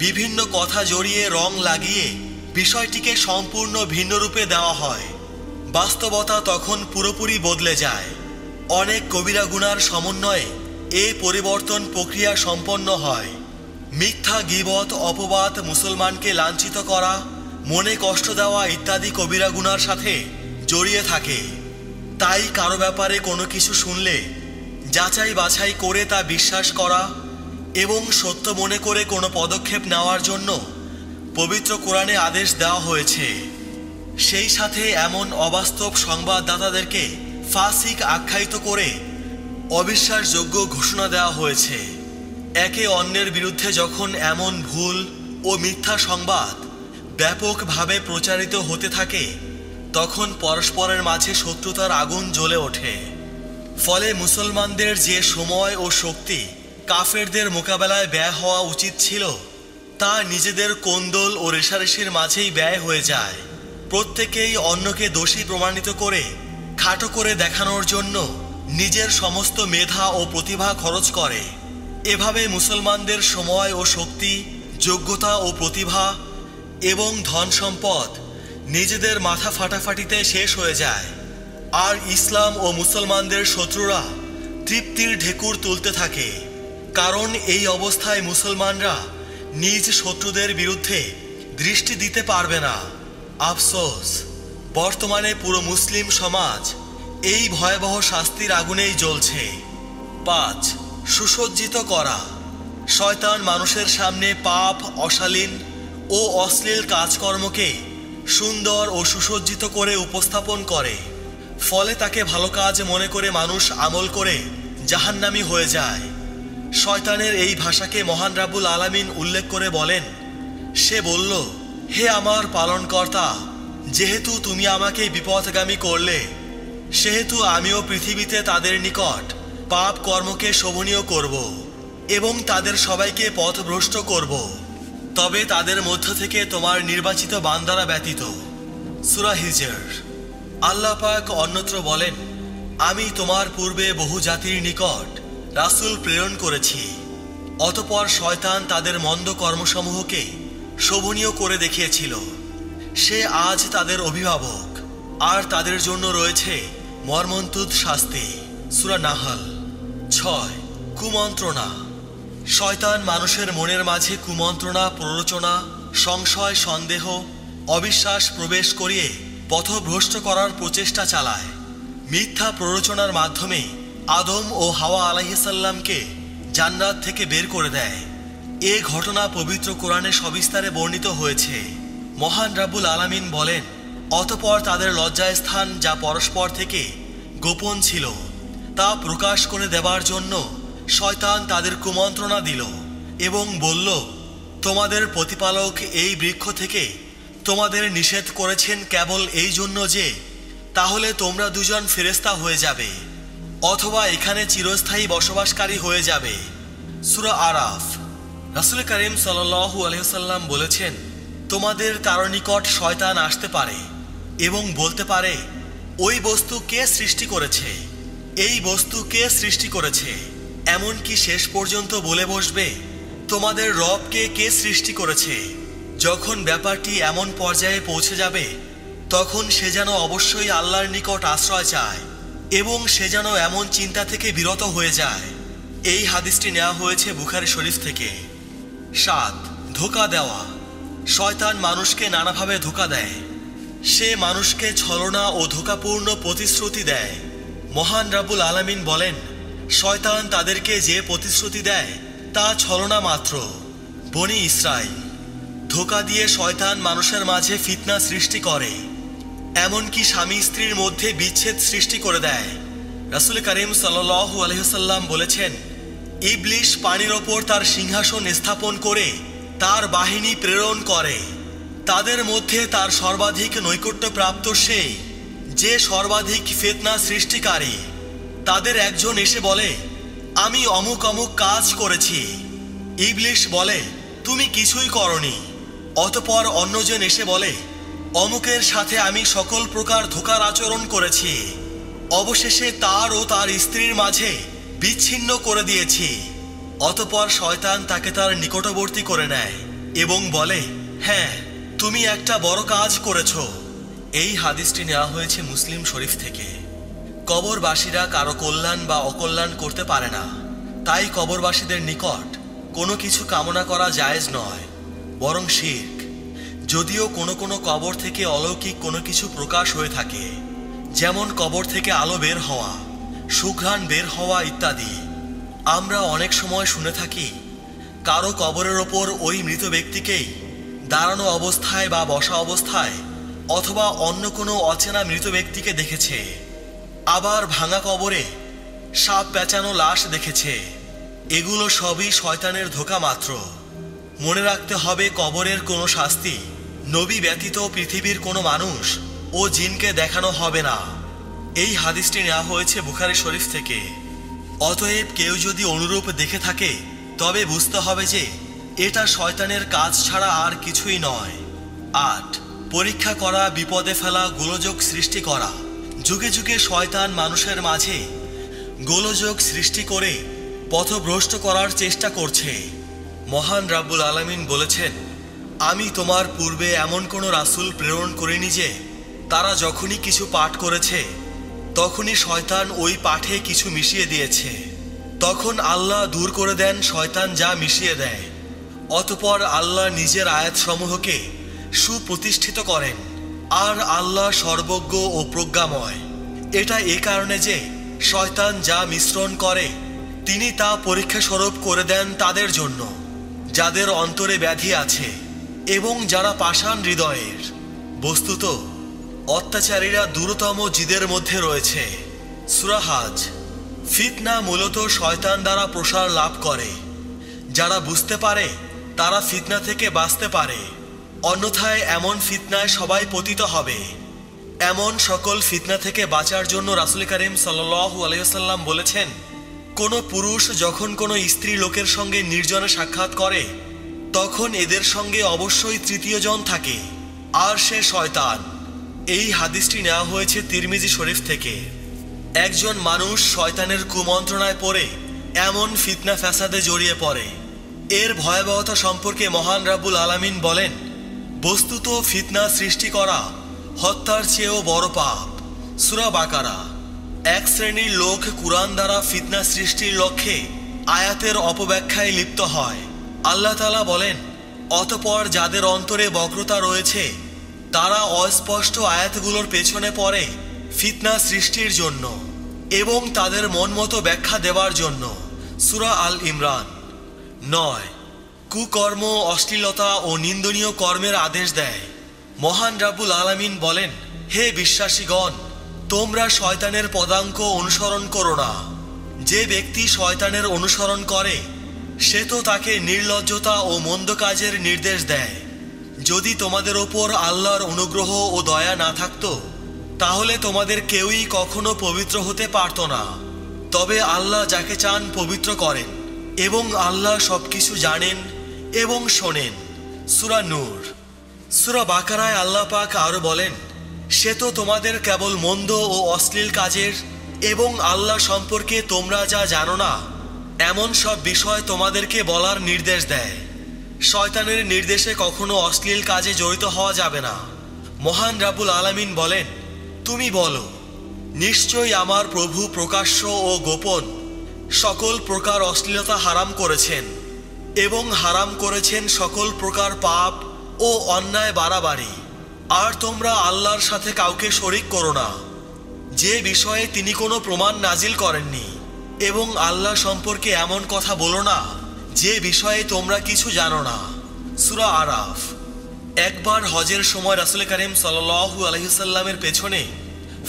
বিভিন্ন কথা জড়িয়ে রং লাগিয়ে বিষয়টিকে সম্পূর্ণ ভিন্ন রূপে দেওয়া হয়। বাস্তবতা তখন পুরোপুরি বদলে যায়। অনেক কবিরা গুনার সমন্বয়ে এ পরিবর্তন প্রক্রিয়া সম্পন্ন হয়। মিথ্যা, গীবত, অপবাদ, মুসলমানকে লাঞ্ছিত করা, মনে কষ্ট দেওয়া ইত্যাদি কবিরা গুনার সাথে জড়িয়ে থাকে। তাই কারো ব্যাপারে কোনো কিছু শুনলে যাচাই বাছাই করে তা বিশ্বাস করা এবং সত্য মনে করে কোনো পদক্ষেপ নেওয়ার জন্য পবিত্র কোরআনে আদেশ দেওয়া হয়েছে। সেই সাথে এমন অবাস্তব সংবাদদাতাদেরকে ফাসিক আখ্যায়িত করে অবিশ্বাসযোগ্য ঘোষণা দেওয়া হয়েছে। একে অন্যের বিরুদ্ধে যখন এমন ভুল ও মিথ্যা সংবাদ ব্যাপকভাবে প্রচারিত হতে থাকে, তখন পরস্পরের মাঝে শত্রুতার আগুন জ্বলে ওঠে। ফলে মুসলমানদের যে সময় ও শক্তি কাফেরদের মোকাবেলায় ব্যয় হওয়া উচিত ছিল, তা নিজেদের কোন্দল ও রেষারেষির মাঝেই ব্যয় হয়ে যায়। প্রত্যেকেই অন্যকে দোষী প্রমাণিত করে খাটো করে দেখানোর জন্য নিজের সমস্ত মেধা ও প্রতিভা খরচ করে। এভাবে মুসলমানদের সময় ও শক্তি, যোগ্যতা ও প্রতিভা এবং ধন সম্পদ নিজেদের মাথা ফাটাফাটিতে শেষ হয়ে যায়, আর ইসলাম ও মুসলমানদের শত্রুরা তৃপ্তির ঢেকুর তুলতে থাকে। কারণ এই অবস্থায় মুসলমানরা নিজ শত্রুদের বিরুদ্ধে দৃষ্টি দিতে পারবে না। আফসোস, বর্তমানে পুরো মুসলিম সমাজ এই ভয়াবহ শাস্তির আগুনেই জ্বলছে। 5, সুসজ্জিত করা। শয়তান মানুষের সামনে পাপ, অশালীন ও অশ্লীল কাজকর্মকে সুন্দর ও সুসজ্জিত করে উপস্থাপন করে। ফলে তাকে ভালো কাজ মনে করে মানুষ আমল করে জাহান্নামী হয়ে যায়। শয়তানের এই ভাষাকে মহান রাব্বুল আলামিন উল্লেখ করে বলেন, সে বলল, হে আমার পালনকর্তা, যেহেতু তুমি আমাকে বিপথগামী করলে, সেহেতু আমিও পৃথিবীতে তাদের নিকট পাপ কর্মকে শোভনীয় করব এবং তাদের সবাইকে পথভ্রষ্ট করব, তবে তাদের মধ্য থেকে তোমার নির্বাচিত বান্দারা ব্যতীত। সূরা হিজর। আল্লাহ পাক অন্যত্র বলেন, আমি তোমার পূর্বে বহু জাতির নিকট রাসূল প্রেরণ করেছি, অতঃপর শয়তান তাদের মন্দ কর্মসমূহকে শোভনীয় করে দেখিয়েছিল। সে আজ তাদের অভিভাবক, আর তাদের জন্য রয়েছে মর্মন্তুদ শাস্তি। সূরা নাহল। 6, কুমন্ত্রণা। শয়তান মানুষের মনের মাঝে কুমন্ত্রণা, প্ররোচনা, সংশয়, সন্দেহ, অবিশ্বাস প্রবেশ করিয়ে পথভ্রষ্ট করার প্রচেষ্টা চালায়। মিথ্যা প্ররোচনার মাধ্যমে আদম ও হাওয়া আলাইহিসসালামকে জান্নাত থেকে বের করে দেয়। এ ঘটনা পবিত্র কোরআনে সবিস্তারে বর্ণিত হয়েছে। মহান রাব্বুল আলামিন বলেন, অতঃপর তাদের লজ্জাস্থান যা পরস্পর থেকে গোপন ছিল তা প্রকাশ করে দেবার জন্য শয়তান তাদের কুমন্ত্রণা দিল এবং বলল, তোমাদের প্রতিপালক এই বৃক্ষ থেকে তোমাদের নিষেধ করেছেন কেবল এই জন্য যে তাহলে তোমরা দুজন ফেরেশতা হয়ে যাবে, অথবা এখানে চিরস্থায়ী বসবাসকারী হয়ে যাবে। সূরা আরাফ। রাসূল করিম সাল্লাল্লাহু আলাইহি ওয়াসাল্লাম বলেছেন, তোমাদের কারো নিকট শয়তান আসতে পারে এবং বলতে পারে, ওই বস্তু কে সৃষ্টি করেছে, এই বস্তু কে সৃষ্টি করেছে, এমনকি শেষ পর্যন্ত বলে বসবে, তোমাদের রবকে কে সৃষ্টি করেছে। যখন ব্যাপারটি এমন পর্যায়ে পৌঁছে যাবে, তখন সে যেন অবশ্যই আল্লাহর নিকট আশ্রয় চায় এবং সে যেন এমন চিন্তা থেকে বিরত হয়ে যায়। এই হাদিসটি নেওয়া হয়েছে বুখারী শরীফ থেকে। 7, ধোঁকা দেওয়া। শয়তান মানুষকে নানাভাবে ধোঁকা দেয়। সে মানুষকে ছলনা ও ধোঁকাপূর্ণ প্রতিশ্রুতি দেয়। মহান রাব্বুল আলামিন বলেন, শয়তান তাদেরকে যে প্রতিশ্রুতি দেয় তা ছলনা মাত্র। বনি ইসরাইল, ধোঁকা দিয়ে শয়তান মানুষের মাঝে ফিতনা সৃষ্টি করে, এমনকি স্বামী স্ত্রীর মধ্যে বিচ্ছেদ সৃষ্টি করে দেয়। রাসূল করিম সাল্লাল্লাহু আলাইহি ওয়াসাল্লাম বলেছেন, ইবলিশ পানির ওপর তার সিংহাসন স্থাপন করে তার বাহিনী প্রেরণ করে। তাদের মধ্যে তার সর্বাধিক নৈকট্যপ্রাপ্ত সেই যে সর্বাধিক ফিতনা সৃষ্টিকারী। তাদের একজন এসে বলে, আমি অমুক অমুক কাজ করেছি। ইবলিশ বলে, তুমি কিছুই করনি। অতঃপর অন্যজন এসে বলে, অমুকের সাথে আমি সকল প্রকার ধোঁকার আচরণ করেছি, অবশেষে তার ও তার স্ত্রীর মাঝে বিচ্ছিন্ন করে দিয়েছি। অতঃপর শয়তান তাকে তার নিকটবর্তী করে নেয় এবং বলে, হ্যাঁ, তুমি একটা বড় কাজ করেছ। এই হাদিসটি নেওয়া হয়েছে মুসলিম শরীফ থেকে। কবরবাসীরা কারো কল্যাণ বা অকল্যাণ করতে পারে না, তাই কবরবাসীদের নিকট কোনো কিছু কামনা করা জায়েজ নয়, বরং শিরক। যদিও কোনো কোনো কবর থেকে অলৌকিক কোনো কিছু প্রকাশ হয়ে থাকে, যেমন কবর থেকে আলো বের হওয়া, সুঘ্রাণ বের হওয়া ইত্যাদি। আমরা অনেক সময় শুনে থাকি কারো কবরের ওপর ওই মৃত ব্যক্তিকেই দাঁড়ানো অবস্থায় বা বসা অবস্থায় অথবা অন্য কোনো অচেনা মৃত ব্যক্তিকে দেখেছে। আবার ভাঙা কবরে সাপ পেঁচানো লাশ দেখেছে। এগুলো সবই শয়তানের ধোঁকা মাত্র। মনে রাখতে হবে, কবরের কোনো শাস্তি নবী ব্যতীত পৃথিবীর কোনো মানুষ ও জিনকে দেখানো হবে না। এই হাদিসটি নেওয়া হয়েছে বুখারী শরীফ থেকে। অতএব কেউ যদি অনুরূপ দেখে থাকে তবে বুঝতে হবে যে এটা শয়তানের কাজ ছাড়া আর কিছুই নয়। ৮. পরীক্ষা করা, বিপদে ফেলা, গোলযোগ সৃষ্টি করা। যুগে যুগে শয়তান মানুষের মাঝে গোলযোগ সৃষ্টি করে পথভ্রষ্ট করার চেষ্টা করছে। মহান রাব্বুল আলামিন বলেছেন, আমি তোমার পূর্বে এমন কোনো রাসূল প্রেরণ করিনি যে তারা যখনই কিছু পাঠ করেছে তখনই শয়তান ওই পাঠে কিছু মিশিয়ে দিয়েছে। তখন আল্লাহ দূর করে দেন শয়তান যা মিশিয়ে দেয়। অতঃপর আল্লাহ নিজের আয়াতসমূহকে সুপ্রতিষ্ঠিত করেন। আর আল্লাহ সর্বজ্ঞ ও প্রজ্ঞাময়। এটা এ কারণে যে শয়তান যা মিশ্রণ করে তিনি তা পরীক্ষা স্বরূপ করে দেন তাদের জন্য যাদের অন্তরে ব্যাধি আছে এবং যারা পাষাণ হৃদয়ের। বস্তুত অত্যাচারীরা দূরতম জিদের মধ্যে রয়েছে। সূরা হাজ। ফিতনা মূলত শয়তান দ্বারা প্রসার লাভ করে। যারা বুঝতে পারে তারা ফিতনা থেকে বাঁচতে পারে, অন্যথায় এমন ফিতনায় সবাই পতিত হবে। এমন সকল ফিতনা থেকে বাঁচার জন্য রাসূল করিম সাল্লাল্লাহু আলাইহি ওয়াসাল্লাম বলেছেন, কোনো পুরুষ যখন কোনো স্ত্রী লোকের সঙ্গে নির্জনে সাক্ষাৎ করে তখন এদের সঙ্গে অবশ্যই তৃতীয় জন থাকে, আর সে শয়তান। এই হাদিসটি নেওয়া হয়েছে তিরমিজি শরীফ থেকে। একজন মানুষ শয়তানের কুমন্ত্রণায় পড়ে এমন ফিতনা ফ্যাসাদে জড়িয়ে পড়ে, এর ভয়াবহতা সম্পর্কে মহান রাব্বুল আলামিন বলেন, বস্তুত ফিতনা সৃষ্টি করা হত্যার চেয়েও বড় পাপ। সূরা বাকারা। এক শ্রেণীর লোক কুরআন দ্বারা ফিতনা সৃষ্টির লক্ষ্যে আয়াতের অপব্যাখ্যায় লিপ্ত হয়। আল্লাহ তাআলা বলেন, অতঃপর যাদের অন্তরে বক্রতা রয়েছে তারা অস্পষ্ট আয়াতগুলোর পেছনে পড়ে ফিতনা সৃষ্টির জন্য এবং তাদের মন মতো ব্যাখ্যা দেওয়ার জন্য। সূরা আল ইমরান। ৯. কুকর্ম, অশ্লীলতা ও নিন্দনীয় কর্মের আদেশ দেয়। মহান রাব্বুল আলামিন বলেন, হে বিশ্বাসীগণ, তোমরা শয়তানের পদাঙ্ক অনুসরণ করো না। যে ব্যক্তি শয়তানের অনুসরণ করে সে তো তাকে নির্লজ্জতা ও মন্দ কাজের নির্দেশ দেয়। যদি তোমাদের ওপর আল্লাহর অনুগ্রহ ও দয়া না থাকতো তাহলে তোমাদের কেউই কখনো পবিত্র হতে পারত না। তবে আল্লাহ যাকে চান পবিত্র করেন এবং আল্লাহ সবকিছু জানেন এবং শোনেন। সূরা নূর। সূরা বাকারায় আল্লাহ পাক আরো বলেন, সে তো তোমাদের কেবল মন্দ ও অশ্লীল কাজের এবং আল্লাহ সম্পর্কে তোমরা যা জানো না এমন সব বিষয় তোমাদেরকে বলার নির্দেশ দেয়। শয়তানের নির্দেশে কখনো অশ্লীল কাজে জড়িত হওয়া যাবে না। মহান রাব্বুল আলামিন বলেন, তুমি বলো, নিশ্চয়ই আমার প্রভু প্রকাশ্য ও গোপন সকল প্রকার অশ্লীলতা হারাম করেছেন এবং হারাম করেছেন সকল প্রকার পাপ ও অন্যায় বাড়াবাড়ি। আর তোমরা আল্লাহর সাথে কাউকে শরিক করো না, যে বিষয়ে তিনি কোনো প্রমাণ নাজিল করেননি, এবং আল্লাহ সম্পর্কে এমন কথা বলো না যে বিষয়ে তোমরা কিছু জানো না। সূরা আরাফ। একবার হজের সময় রাসূল করিম সাল্লাল্লাহু আলাইহি ওয়াসাল্লামের পেছনে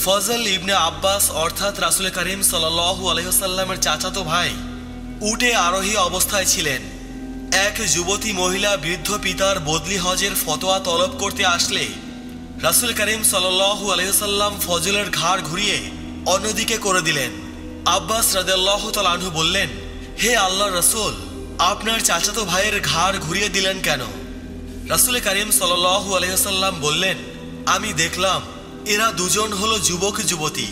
ফজল ইবনে আব্বাস অর্থাৎ রাসূল করিম সাল্লাল্লাহু আলাইহি ওয়াসাল্লামের চাচাতো ভাই উটে আরোহী অবস্থায় ছিলেন। এক যুবতী মহিলা বৃদ্ধ পিতার বদলি হজের ফতোয়া তলব করতে আসলে রাসূল করিম সাল্লাল্লাহু আলাইহি ওয়াসাল্লাম ফজলের ঘাড় ঘুরিয়ে অন্যদিকে করে দিলেন। আব্বাস রাদিয়াল্লাহু তাআলা আনহু বললেন, হে আল্লাহর রাসূল, আপনার চাচাতো ভাইয়ের ঘাড় ঘুরিয়ে দিলেন কেন? রাসূল করিম সাল্লাল্লাহু আলাইহি ওয়াসাল্লাম বললেন, আমি দেখলাম এরা দুজন হলো যুবক যুবতী,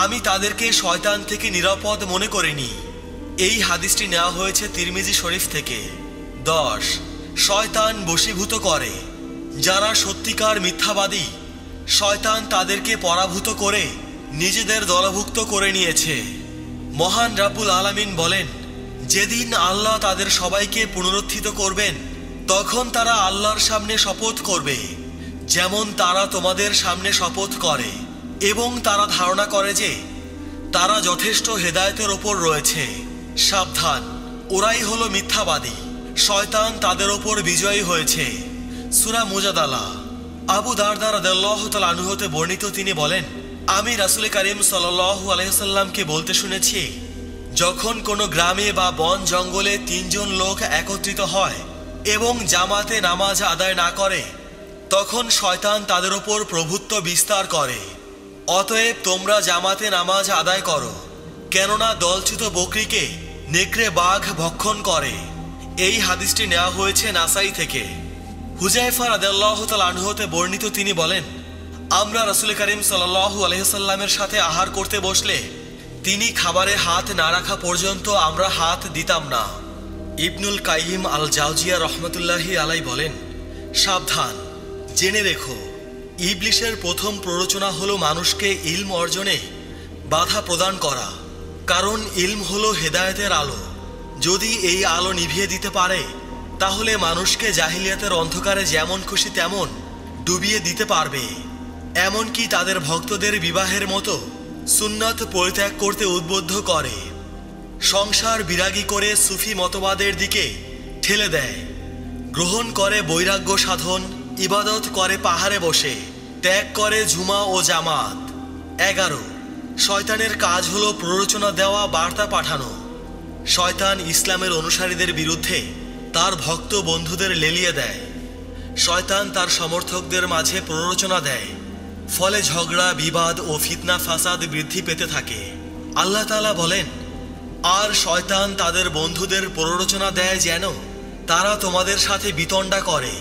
আমি তাদেরকে শয়তান থেকে নিরাপদ মনে করিনি। এই হাদিসটি নেওয়া হয়েছে তিরমিজি শরীফ থেকে। 10 শয়তান বশীভূত করে। যারা সত্যিকার মিথ্যাবাদী, শয়তান তাদেরকে পরাভূত করে নিজেদের দলভুক্ত করে নিয়েছে। মহান রাব্বুল আলামিন বলেন, যেদিন আল্লাহ তাদের সবাইকে পুনরুত্থিত করবেন তখন তারা আল্লাহর সামনে শপথ করবে যেমন তারা তোমাদের সামনে শপথ করে, এবং তারা ধারণা করে যে তারা যথেষ্ট হেদায়েতের ওপর রয়েছে। সাবধান, ওরাই হলো মিথ্যাবাদী, শয়তান তাদের ওপর বিজয়ী হয়েছে। সূরা মুজাদালা। আবু দারদা রাদিয়াল্লাহু তাআলা আনহু হতে বর্ণিত, তিনি বলেন, আমি রাসূল করিম সাল্লাল্লাহু আলাইহি ওয়াসাল্লামকে বলতে শুনেছি, যখন কোনো গ্রামে বা বন জঙ্গলে 3 জন লোক একত্রিত হয় এবং জামাতে নামাজ আদায় না করে, তখন শয়তান তাদের ওপর প্রভুত্ব বিস্তার করে। অতএব তোমরা জামাতে নামাজ আদায় করো, কেননা দলচ্যুত বকরিকে নেকড়ে বাঘ ভক্ষণ করে। এই হাদিসটি নেওয়া হয়েছে নাসাই থেকে। হুযায়ফা রাদিয়াল্লাহু তাআলা আনহু হতে বর্ণিত, তিনি বলেন, আমরা রাসূল করিম সাল্লাল্লাহু আলাইহি ওয়াসাল্লামের সাথে আহার করতে বসলে তিনি খাবারে হাত না রাখা পর্যন্ত আমরা হাত দিতাম না। ইবনুল কাইয়িম আল জাওজিয়া রহমতুল্লাহি আলাই বলেন, সাবধান, জেনে রেখো, ইবলিসের প্রথম প্ররোচনা হলো মানুষকে ইলম অর্জনে বাধা প্রদান করা, কারণ ইলম হলো হেদায়েতের আলো। যদি এই আলো নিভিয়ে দিতে পারে তাহলে মানুষকে জাহিলিয়াতের অন্ধকারে যেমন খুশি তেমন ডুবিয়ে দিতে পারবে, এমনকি তাদের ভক্তদের বিবাহের মতো সুন্নাত পরিত্যাগ করতে উদ্বুদ্ধ করে, সংসার বিরাগী করে সুফি মতবাদের দিকে ঠেলে দেয়, গ্রহণ করে বৈরাগ্য সাধন, ইবাদত করে পাহাড়ে বসে, ত্যাগ করে ঝুমা ও জামাত। 11 শয়তানের কাজ হলো প্ররোচনা দেওয়া, বার্তা পাঠানো। শয়তান ইসলামের অনুসারীদের বিরুদ্ধে তার ভক্ত বন্ধুদের লেলিয়ে দেয়। শয়তান তার সমর্থকদের মাঝে প্ররোচনা দেয়, ফলে ঝগড়া, বিবাদ ও ফিতনা ফাসাদ বৃদ্ধি পেতে থাকে। আল্লাহ তাআলা বলেন, আর শয়তান তাদের বন্ধুদের প্ররোচনা দেয় যেন তারা তোমাদের সাথে বিতণ্ডা করে,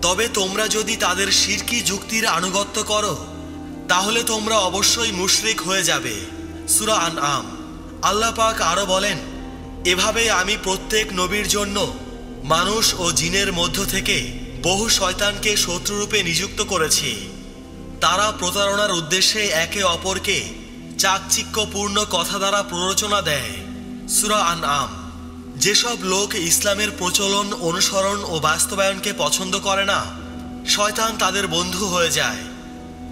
তবে তোমরা যদি তাদের শিরকি যুক্তির আনুগত্য করো তাহলে তোমরা অবশ্যই মুশরিক হয়ে যাবে। সূরা আনআম। আল্লাহ পাক আরো বলেন, এভাবে আমি প্রত্যেক নবীর জন্য মানুষ ও জিনের মধ্য থেকে বহু শয়তানকে শত্রুরূপে নিযুক্ত করেছি। তারা প্রতারণার উদ্দেশ্যে একে অপরকে চাকচিক্যপূর্ণ কথা দ্বারা প্ররোচনা দেয়। সূরা আনআম। যেসব লোক ইসলামের প্রচলন, অনুসরণ ও বাস্তবায়নকে পছন্দ করে না, শয়তান তাদের বন্ধু হয়ে যায়।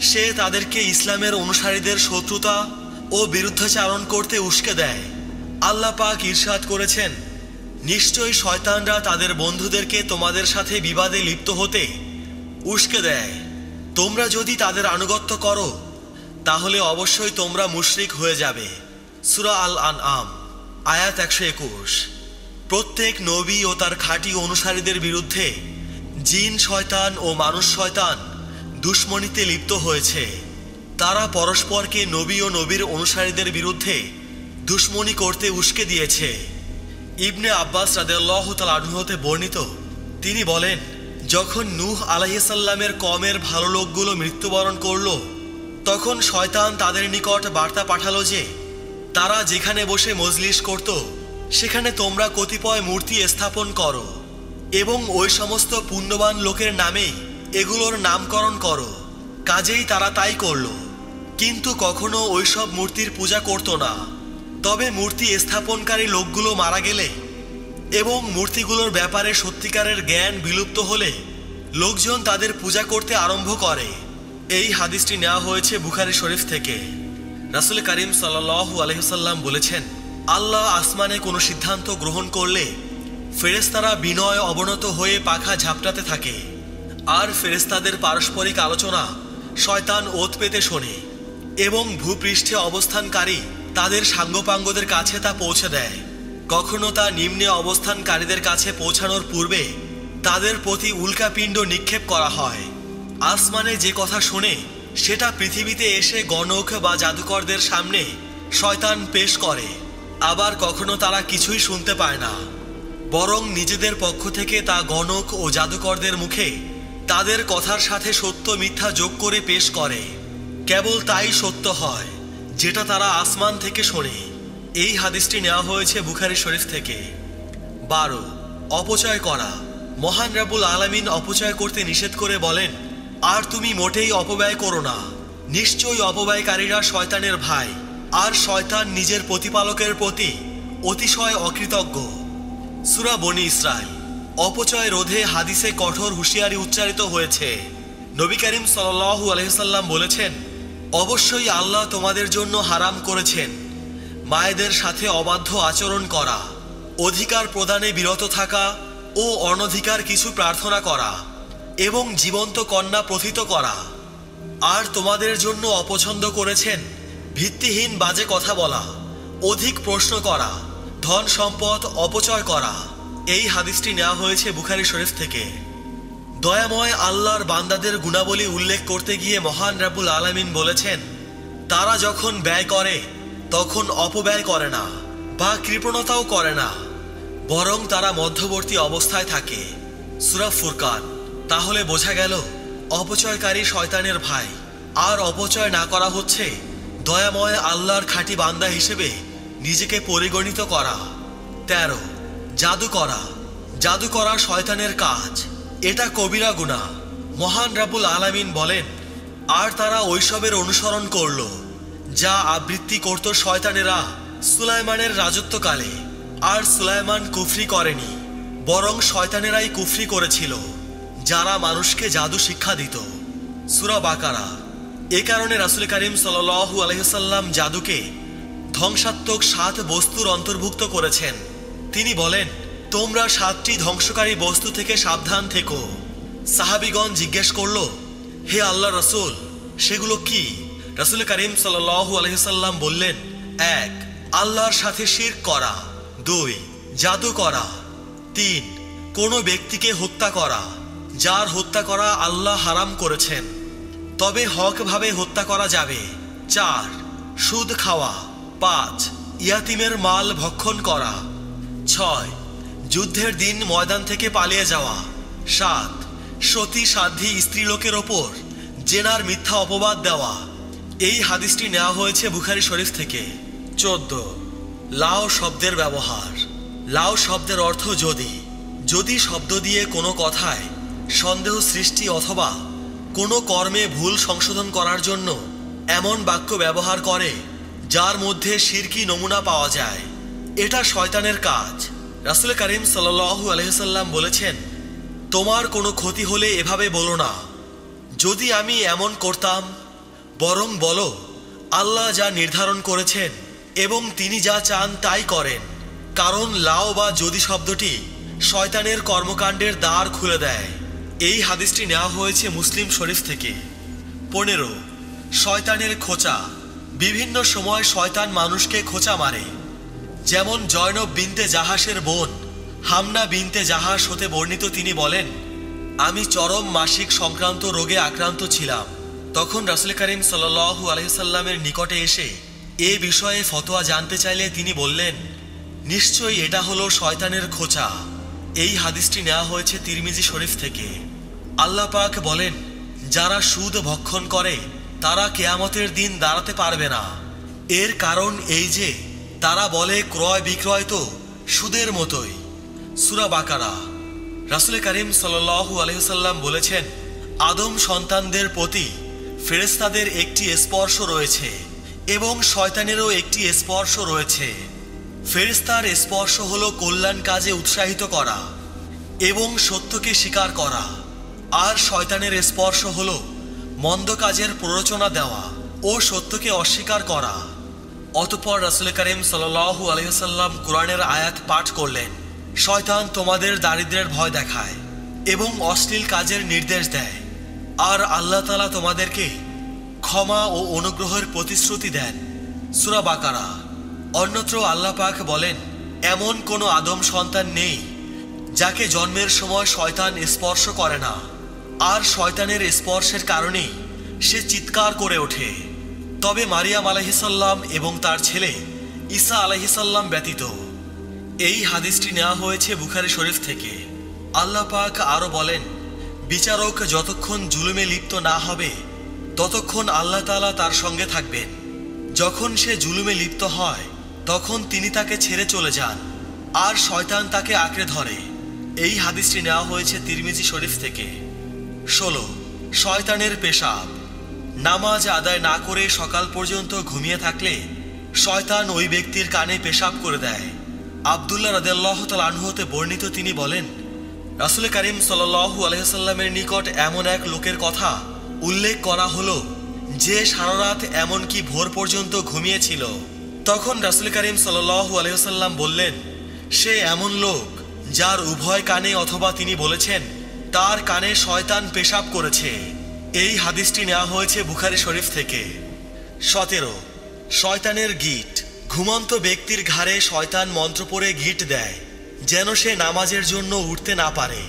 সে তাদেরকে ইসলামের অনুসারীদের শত্রুতা ও বিরুদ্ধাচারণ করতে উস্কে দেয়। আল্লাহ পাক ইরশাদ করেছেন, নিশ্চয়ই শয়তানরা তাদের বন্ধুদেরকে তোমাদের সাথে বিবাদে লিপ্ত হতে উস্কে দেয়। তোমরা যদি তাদের আনুগত্য করো তাহলে অবশ্যই তোমরা মুশরিক হয়ে যাবে। সূরা আল আনআম আয়াত 121। প্রত্যেক নবী ও তার খাঁটি অনুসারীদের বিরুদ্ধে জিন শয়তান ও মানুষ শয়তান দুশমনিতে লিপ্ত হয়েছে। তারা পরস্পরকে নবী ও নবীর অনুসারীদের বিরুদ্ধে দুশমনি করতে উস্কে দিয়েছে। ইবনে আব্বাস রাদিয়াল্লাহু তাআলা আনহু হতে বর্ণিত, তিনি বলেন, যখন নূহ আলাইহিস সালামের কওমের ভালো লোকগুলো মৃত্যুবরণ করল তখন শয়তান তাদের নিকট বার্তা পাঠালো যে তারা যেখানে বসে মজলিস করত সেখানে তোমরা কতিপয় মূর্তি স্থাপন করো এবং ওই সমস্ত পুণ্যবান লোকের নামে এগুলোর নামকরণ করো। কাজেই তারা তাই করল, কিন্তু কখনো ওইসব মূর্তির পূজা করত না। তবে মূর্তি স্থাপনকারী লোকগুলো মারা গেলে এবং মূর্তিগুলোর ব্যাপারে সত্যিকারের জ্ঞান বিলুপ্ত হলে লোকজন তাদের পূজা করতে আরম্ভ করে। এই হাদিসটি নেওয়া হয়েছে বুখারী শরীফ থেকে। রাসূল করিম সাল্লাল্লাহু আলাইহি ওয়াসাল্লাম বলেছেন, আল্লাহ আসমানে কোনো সিদ্ধান্ত গ্রহণ করলে ফেরেশতারা বিনয় অবনত হয়ে পাখা ঝাপটাতে থাকে, আর ফেরেশতাদের পারস্পরিক আলোচনা শয়তান ওত পেতে শোনে এবং ভূপৃষ্ঠে অবস্থানকারী তাদের সাঙ্গপাঙ্গদের কাছে তা পৌঁছে দেয়। কখনো তা নিম্নে অবস্থানকারীদের কাছে পৌঁছানোর পূর্বে তাদের প্রতি উল্কাপিণ্ড নিক্ষেপ করা হয়। আসমানে যে কথা শোনে সেটা পৃথিবীতে এসে গণক বা জাদুকরদের সামনে শয়তান পেশ করে। আবার কখনো তারা কিছুই শুনতে পায় না, বরং নিজেদের পক্ষ থেকে তা গণক ও জাদুকরদের মুখে তাদের কথার সাথে সত্য মিথ্যা যোগ করে পেশ করে। কেবল তাই সত্য হয় যেটা তারা আসমান থেকে শোনে। এই হাদিসটি নেওয়া হয়েছে বুখারী শরীফ থেকে। 12. অপচয় করা। মহান রব্বুল আলামিন অপচয় করতে নিষেধ করে বলেন, আর তুমি মোটেই অপব্যয় করো না, নিশ্চয়ই অপব্যয়কারীরা শয়তানের ভাই, আর শয়তান নিজের প্রতিপালকের প্রতি অতিশয় অকৃতজ্ঞ। সূরা বনী ইসরাইল। অপচয় রোধে হাদিসে কঠোর হুঁশিয়ারি উচ্চারিত হয়েছে। নবী করিম সাল্লাল্লাহু আলাইহি ওয়াসাল্লাম বলেছেন, অবশ্যই আল্লাহ তোমাদের জন্য হারাম করেছেন মায়েদের সাথে অবাধ্য আচরণ করা, অধিকার প্রদানে বিরত থাকা ও অনধিকার কিছু প্রার্থনা করা এবং জীবন্ত কন্যা প্রথিত করা। আর তোমাদের জন্য অপছন্দ করেছেন ভিত্তিহীন বাজে কথা বলা, অধিক প্রশ্ন করা, ধন সম্পদ অপচয় করা। এই হাদিসটি নেওয়া হয়েছে বুখারী শরীফ থেকে। দয়াময় আল্লাহর বান্দাদের গুণাবলী উল্লেখ করতে গিয়ে মহান রব্বুল আলামিন বলেছেন, তারা যখন ব্যয় করে তখন অপব্যয় করে না বা কৃপণতাও করে না, বরং তারা মধ্যবর্তী অবস্থায় থাকে। সূরা ফুরকান। তাহলে বোঝা গেল অপচয়কারী শয়তানের ভাই, আর অপচয় না করা হচ্ছে দয়াময় আল্লাহর খাঁটি বান্দা হিসেবে নিজেকে পরিগণিত করা। 13. জাদু করা। জাদু করা শয়তানের কাজ, এটা কবিরা গুনাহ। মহান রব্বুল আলামিন বলেন, আর তারা ওইসবের অনুসরণ করল যা আবৃত্তি করত শয়তানেরা সুলাইমানের রাজত্বকালে, আর সুলাইমান কুফরি করেনি, বরং শয়তানেরাই কুফরি করেছিল যারা মানুষকে জাদু শিক্ষা দিত। সূরা বাকারা। এ কারণে রাসূল করিম সাল্লাল্লাহু আলাইহি ওয়াসাল্লাম জাদুকে ধ্বংসাত্মক 7 বস্তুর অন্তর্ভুক্ত করেছেন। তিনি বলেন, তোমরা 7টি ধ্বংসকারী বস্তু থেকে সাবধান থেকো। সাহাবীগণ জিজ্ঞেস করল, হে আল্লাহ রাসূল, সেগুলো কি? রাসূল করিম সাল্লাল্লাহু আলাইহি ওয়াসাল্লাম বললেন, 1. আল্লাহর সাথে শিরক করা, 2. জাদু করা, 3. কোনো ব্যক্তিকে হত্যা করা যার হত্যা করা আল্লাহ হারাম করেছেন, তবে হকভাবে হত্যা করা যাবে, 4. সুদ খাওয়া, 5. ইয়াতিমের মাল ভক্ষণ করা, 6. যুদ্ধের দিন ময়দান থেকে পালিয়ে যাওয়া, 7. সতী সাধ্বী স্ত্রীলোকের ওপর জেনার মিথ্যা অপবাদ দেওয়া। এই হাদিসটি নেওয়া হয়েছে বুখারী শরীফ থেকে। 14. লাও শব্দের ব্যবহার। লাও শব্দের অর্থ যদি। যদি শব্দ দিয়ে কোনো কথায় সন্দেহ সৃষ্টি অথবা কোনো কর্মে ভুল সংশোধন করার জন্য এমন বাক্য ব্যবহার করে যার মধ্যে শিরকি নমুনা পাওয়া যায়, এটা শয়তানের কাজ। রাসূল করিম সাল্লাল্লাহু আলাইহি ওয়াসাল্লাম বলেছেন, তোমার কোনো ক্ষতি হলে এভাবে বলো না, যদি আমি এমন করতাম, বরং বলো, আল্লাহ যা নির্ধারণ করেছেন এবং তিনি যা চান তাই করেন। কারণ লাও বা যদি শব্দটি শয়তানের কর্মকাণ্ডের দ্বার খুলে দেয়। এই হাদিসটি নেওয়া হয়েছে মুসলিম শরীফ থেকে। 15. শয়তানের খোঁচা। বিভিন্ন সময় শয়তান মানুষকে খোঁচা মারে। যেমন জয়নব বিনতে জাহাসের বোন হামনা বিনতে জাহাস হতে বর্ণিত, তিনি বলেন, আমি চরম মাসিক সংক্রান্ত রোগে আক্রান্ত ছিলাম। তখন রাসূল করিম সাল্লাল্লাহু আলাইহি ওয়াসাল্লামের নিকটে এসে এ বিষয়ে ফতোয়া জানতে চাইলে তিনি বললেন, নিশ্চয়ই এটা হলো শয়তানের খোঁচা। এই হাদিসটি নেওয়া হয়েছে তিরমিজি শরীফ থেকে। আল্লাহ পাক বলেন, যারা সুদ ভক্ষণ করে তারা কিয়ামতের দিন দাঁড়াতে পারবে না। এর কারণ এই যে তারা বলে ক্রয় বিক্রয় তো সুদের মতোই। সূরা বাকারা। রাসূল করিম সাল্লাল্লাহু আলাইহি ওয়াসাল্লাম বলেছেন, আদম সন্তানদের প্রতি ফেরেশতাদের একটি স্পর্শ রয়েছে এবং শয়তানেরও একটি স্পর্শ রয়েছে। ফেরেশতার স্পর্শ হলো কল্যাণ কাজে উৎসাহিত করা এবং সত্যকে স্বীকার করা, আর শয়তানের স্পর্শ হলো মন্দ কাজের প্ররোচনা দেওয়া ও সত্যকে অস্বীকার করা। অতঃপর রাসূল করিম সাল্লাল্লাহু আলাইহি ওয়াসাল্লাম কোরআনের আয়াত পাঠ করলেন, শয়তান তোমাদের দারিদ্র্যের ভয় দেখায় এবং অশ্লীল কাজের নির্দেশ দেয়, আর আল্লাহ তাআলা তোমাদেরকে ক্ষমা ও অনুগ্রহের প্রতিশ্রুতি দেন। সূরা বাকারা। অন্যত্র আল্লাহ পাক বলেন, এমন কোনো আদম সন্তান নেই যাকে জন্মের সময় শয়তান স্পর্শ করে না, আর শয়তানের স্পর্শের কারণেই সে চিৎকার করে ওঠে, তবে মারিয়াম আলাইহিসসালাম এবং তার ছেলে ঈসা আলাইহিসসালাম ব্যতীত। এই হাদিসটি নেওয়া হয়েছে বুখারী শরীফ থেকে। আল্লাহ পাক আরও বলেন, বিচারক যতক্ষণ জুলুমে লিপ্ত না হবে ততক্ষণ আল্লাহ তাআলা তার সঙ্গে থাকবেন। যখন সে জুলুমে লিপ্ত হয় তখন তিনি তাকে ছেড়ে চলে যান, আর শয়তান তাকে আঁকড়ে ধরে। এই হাদিসটি নেওয়া হয়েছে তিরমিজি শরীফ থেকে। 16. শয়তানের পেশাব। নামাজ আদায় না করে সকাল পর্যন্ত ঘুমিয়ে থাকলে শয়তান ওই ব্যক্তির কানে পেশাব করে দেয়। আব্দুল্লাহ রাদিয়াল্লাহু তাআলা আনহু হতে বর্ণিত, তিনি বলেন, রাসূল করিম সাল্লাল্লাহু আলাইহি ওয়াসাল্লামের নিকট এমন এক লোকের কথা উল্লেখ করা হলো যে সারা রাত এমনকি ভোর পর্যন্ত ঘুমিয়েছিল। তখন রাসূল করিম সাল্লাল্লাহু আলাইহি ওয়াসাল্লাম বললেন, সে এমন লোক যার উভয় কানে, অথবা তিনি বলেছেন তার কানে শয়তান পেশাব করেছে। এই হাদিসটি নেওয়া হয়েছে বুখারী শরীফ থেকে। 17. শয়তানের গিট। ঘুমন্ত ব্যক্তির ঘাড়ে শয়তান মন্ত্র পড়ে গিট দেয় যেন সে নামাজের জন্য উঠতে না পারে।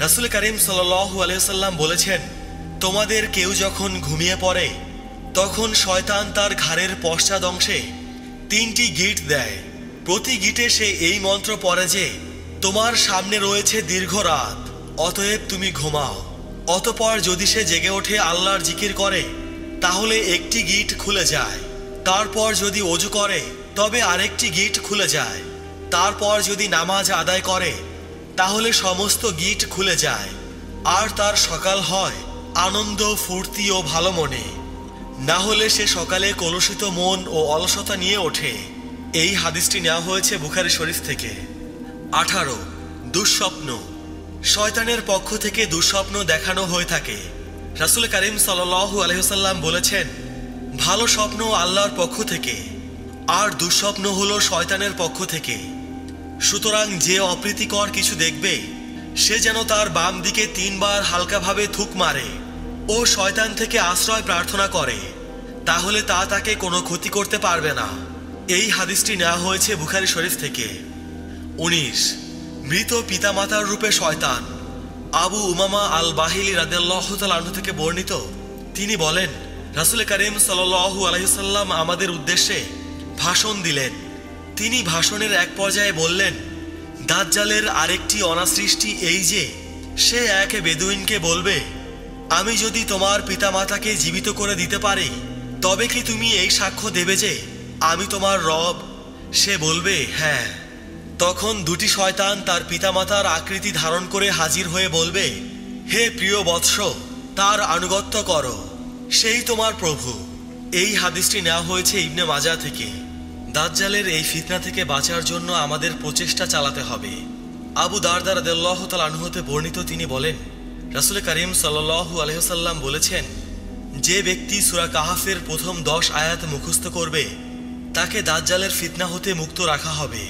রাসূল করিম সাল্লাল্লাহু আলাইহি ওয়াসাল্লাম বলেছেন, তোমাদের কেউ যখন ঘুমিয়ে পড়ে তখন শয়তান তার ঘাড়ের পশ্চাৎ অংশে 3টি গিট দেয়। প্রতি গিটে সে এই মন্ত্র পড়ে যে, তোমার সামনে রয়েছে দীর্ঘ রাত, অতএব তুমি ঘুমাও। অতঃপর যদি সে জেগে ওঠে আল্লাহর জিকির করে তাহলে একটি গিট খুলে যায়, তারপর যদি ওযু করে তবে আরেকটি গিট খুলে যায়, তারপর যদি নামাজ আদায় করে তাহলে সমস্ত গিট খুলে যায়, আর তার সকাল হয় আনন্দ, ফুর্তি ও ভালো মনে। না হলে সে সকালে কলুষিত মন ও অলসতা নিয়ে ওঠে। এই হাদিসটি নেওয়া হয়েছে বুখারী শরীফ থেকে। 18. দুঃস্বপ্ন। শয়তানের পক্ষ থেকে দুঃস্বপ্ন দেখানো হয়ে থাকে। রাসূল করিম সাল্লাল্লাহু আলাইহি ওয়াসাল্লাম বলেছেন, ভালো স্বপ্ন আল্লাহর পক্ষ থেকে, আর দুঃস্বপ্ন হলো শয়তানের পক্ষ থেকে। সুতরাং যে অপ্রীতিকর কিছু দেখবে সে যেন তার বাম দিকে 3 বার হালকাভাবে থুক মারে ও শয়তান থেকে আশ্রয় প্রার্থনা করে, তাহলে তা তাকে কোনো ক্ষতি করতে পারবে না। এই হাদিসটি নেওয়া হয়েছে বুখারী শরীফ থেকে। 19. মৃত পিতামাতার রূপে শয়তান। আবু উমামা আল বাহিলি রাদিয়াল্লাহু তাআলা আনহু থেকে বর্ণিত, তিনি বলেন, রাসূল করিম সাল্লাল্লাহু আলাইহি ওয়াসাল্লাম আমাদের উদ্দেশ্যে ভাষণ দিলেন। তিনি ভাষণের এক পর্যায়ে বললেন, দাজ্জালের আরেকটি অনাসৃষ্টি এই যে সে এক বেদুইনকে বলবে, আমি যদি তোমার পিতামাতাকে জীবিত করে দিতে পারি তবে কি তুমি এই সাক্ষ্য দেবে যে আমি তোমার রব? সে বলবে, হ্যাঁ। তখন 2টি শয়তান তার পিতামাতার আকৃতি ধারণ করে হাজির হয়ে বলবে, হে প্রিয় বৎস, তার আনুগত্য করো, সেই তোমার প্রভু। এই হাদিসটি নেওয়া হয়েছে ইবনে মাজাহ থেকে। দাজ্জালের এই ফিতনা থেকে বাঁচার জন্য আমাদের প্রচেষ্টা চালাতে হবে। আবু দারদা রাদিয়াল্লাহু তাআলা আনহু হতে বর্ণিত, তিনি বলেন, রাসূল করিম সাল্লাল্লাহু আলাইহি ওয়াসাল্লাম বলেছেন, যে ব্যক্তি সূরা কাহাফের প্রথম 10 আয়াত মুখস্থ করবে তাকে দাজ্জালের ফিতনা হতে মুক্ত রাখা হবে।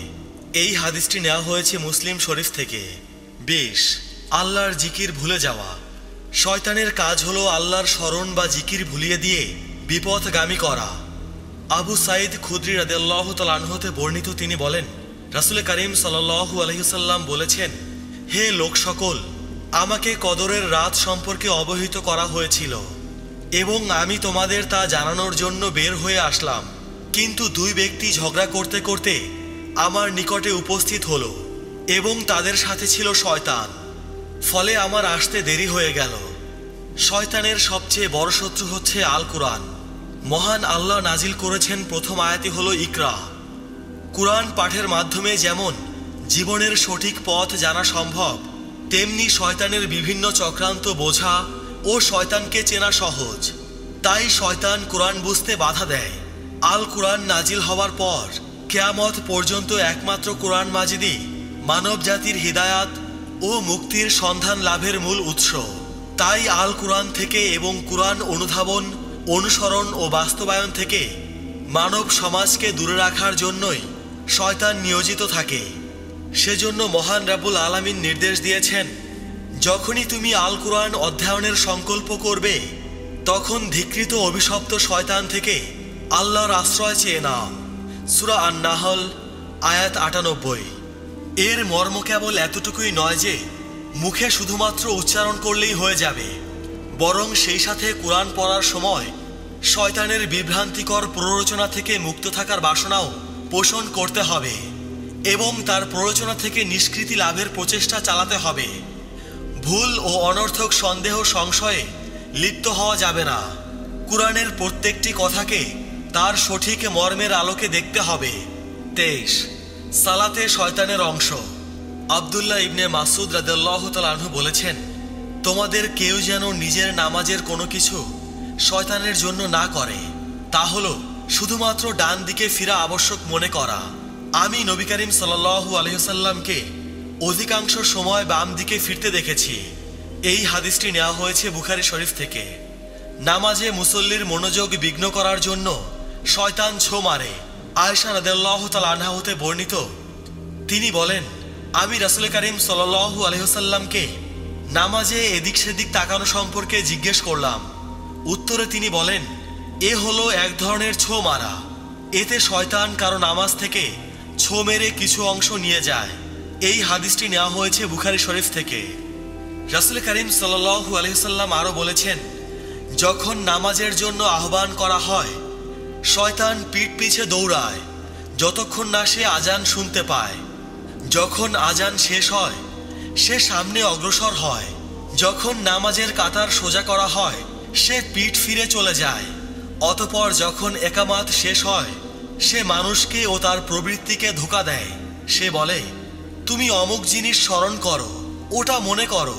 এই হাদিসটি নেওয়া হয়েছে মুসলিম শরীফ থেকে। 20. আল্লাহর জিকির ভুলে যাওয়া। শয়তানের কাজ হলো আল্লাহর স্মরণ বা জিকির ভুলিয়ে দিয়ে বিপথগামী করা। আবু সাঈদ খুদরি রাদিয়াল্লাহু তাআলা আনহু হতে বর্ণিত, তিনি বলেন, রাসূল করিম সাল্লাল্লাহু আলাইহি ওয়াসাল্লাম বলেছেন, হে লোক সকল, আমাকে কদরের রাত সম্পর্কে অবহিত করা হয়েছিল এবং আমি তোমাদের তা জানানোর জন্য বের হয়ে আসলাম, কিন্তু 2 ব্যক্তি ঝগড়া করতে করতে আমার নিকটে উপস্থিত হলো এবং তাদের সাথে ছিল শয়তান, ফলে আমার আসতে দেরি হয়ে গেল। শয়তানের সবচেয়ে বড় শত্রু হচ্ছে আল কুরআন। মহান আল্লাহ নাজিল করেছেন প্রথম আয়াতই হলো ইকরা। কুরআন পাঠের মাধ্যমে যেমন জীবনের সঠিক পথ জানা সম্ভব, তেমনি শয়তানের বিভিন্ন চক্রান্ত বোঝা ও শয়তানকে চেনা সহজ। তাই শয়তান কুরআন বুঝতে বাধা দেয়। আল কুরআন নাজিল হওয়ার পর কিয়ামত পর্যন্ত একমাত্র কুরআন মাজিদই মানব জাতির হিদায়াত ও মুক্তির সন্ধান লাভের মূল উৎস। তাই আল কুরআন থেকে এবং কুরআন অনুধাবন, অনুসরণ ও বাস্তবায়ন থেকে মানব সমাজকে দূরে রাখার জন্যই শয়তান নিয়োজিত থাকে। সেজন্য মহান রাব্বুল আলামিন নির্দেশ দিয়েছেন, যখনই তুমি আল কুরআন অধ্যয়নের সংকল্প করবে তখন ধিক্কৃত অভিশপ্ত শয়তান থেকে আল্লাহর আশ্রয় চেয়ে নাও। সূরা আন-নাহল আয়াত ৯৮। এর মর্ম কেবল এতটুকুই নয় যে মুখে শুধুমাত্র উচ্চারণ করলেই হয়ে যাবে, বরং সেই সাথে কুরআন পড়ার সময় শয়তানের বিভ্রান্তিকর প্ররোচনা থেকে মুক্ত থাকার বাসনাও পোষণ করতে হবে এবং তার প্ররোচনা থেকে নিষ্কৃতি লাভের প্রচেষ্টা চালাতে হবে। ভুল ও অনর্থক সন্দেহ সংশয়ে লিপ্ত হওয়া যাবে না। কুরআনের প্রত্যেকটি কথাকে তার সঠিক মর্মের আলোকে দেখতে হবে। ২৩ সালাতে শয়তানের অংশ। আব্দুল্লাহ ইবনে মাসউদ রাদিয়াল্লাহু তাআলা আনহু বলেছেন, তোমাদের কেউ যেন নিজের নামাজের কোনো কিছু শয়তানের জন্য না করে, তা হলো শুধুমাত্র ডান দিকে ফিরা আবশ্যক মনে করা। আমি নবী করিম সাল্লাল্লাহু আলাইহি ওয়াসাল্লামকে অধিকাংশ সময় বাম দিকে ফিরতে দেখেছি। এই হাদিসটি নেওয়া হয়েছে বুখারী শরীফ থেকে। নামাজে মুসল্লির মনোযোগ বিঘ্ন করার জন্য শয়তান ছো মারে। আয়েশা রাদিয়াল্লাহু তাআলা আনহা হতে বর্ণিত, তিনি বলেন, আমি রাসূল করিম সাল্লাল্লাহু আলাইহি ওয়াসাল্লামকে নামাজে এদিক সেদিক তাকানো সম্পর্কে জিজ্ঞেস করলাম। উত্তরে তিনি বলেন, এ হলো এক ধরনের ছো মারা। এতে শয়তান কারো নামাজ থেকে ছো মেরে কিছু অংশ নিয়ে যায়। এই হাদিসটি নেওয়া হয়েছে বুখারী শরীফ থেকে। রাসূল করিম সাল্লাল্লাহু আলাইহি ওয়াসাল্লাম আরও বলেছেন, যখন নামাজের জন্য আহ্বান করা হয় শয়তান পিঠ পিছে দৌড়ায় যতক্ষণ না সে আজান শুনতে পায়। যখন আজান শেষ হয় সে সামনে অগ্রসর হয়। যখন নামাজের কাতার সোজা করা হয় সে পিঠ ফিরে চলে যায়। অতঃপর যখন একামাত শেষ হয় সে মানুষকে ও তার প্রবৃত্তিকে ধোঁকা দেয়। সে বলে, তুমি অমুক জিনিস স্মরণ করো, ওটা মনে করো,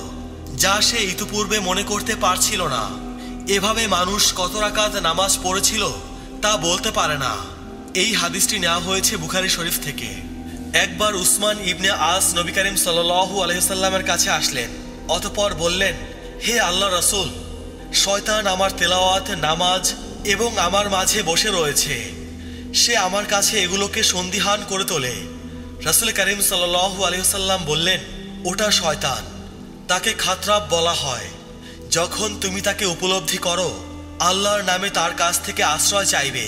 যা সে ইতিপূর্বে মনে করতে পারছিল না। এভাবে মানুষ কত রাকাত নামাজ পড়েছিল তা বলতে পারে না। এই হাদিসটি নেওয়া হয়েছে বুখারী শরীফ থেকে। একবার উসমান ইবনে আস নবী করিম সাল্লাল্লাহু আলাইহি ওয়াসাল্লামের কাছে আসলেন। অতঃপর বললেন, হে আল্লাহ রাসূল, শয়তান আমার তেলাওয়াত, নামাজ এবং আমার মাঝে বসে রয়েছে। সে আমার কাছে এগুলোকে সন্দিহান করে তোলে। রাসূল করিম সাল্লাল্লাহু আলাইহি ওয়াসাল্লাম বললেন, ওটা শয়তান, তাকে খাতরাব বলা হয়। যখন তুমি তাকে উপলব্ধি করো আল্লাহর নামে তার কাছ থেকে আশ্রয় চাইবে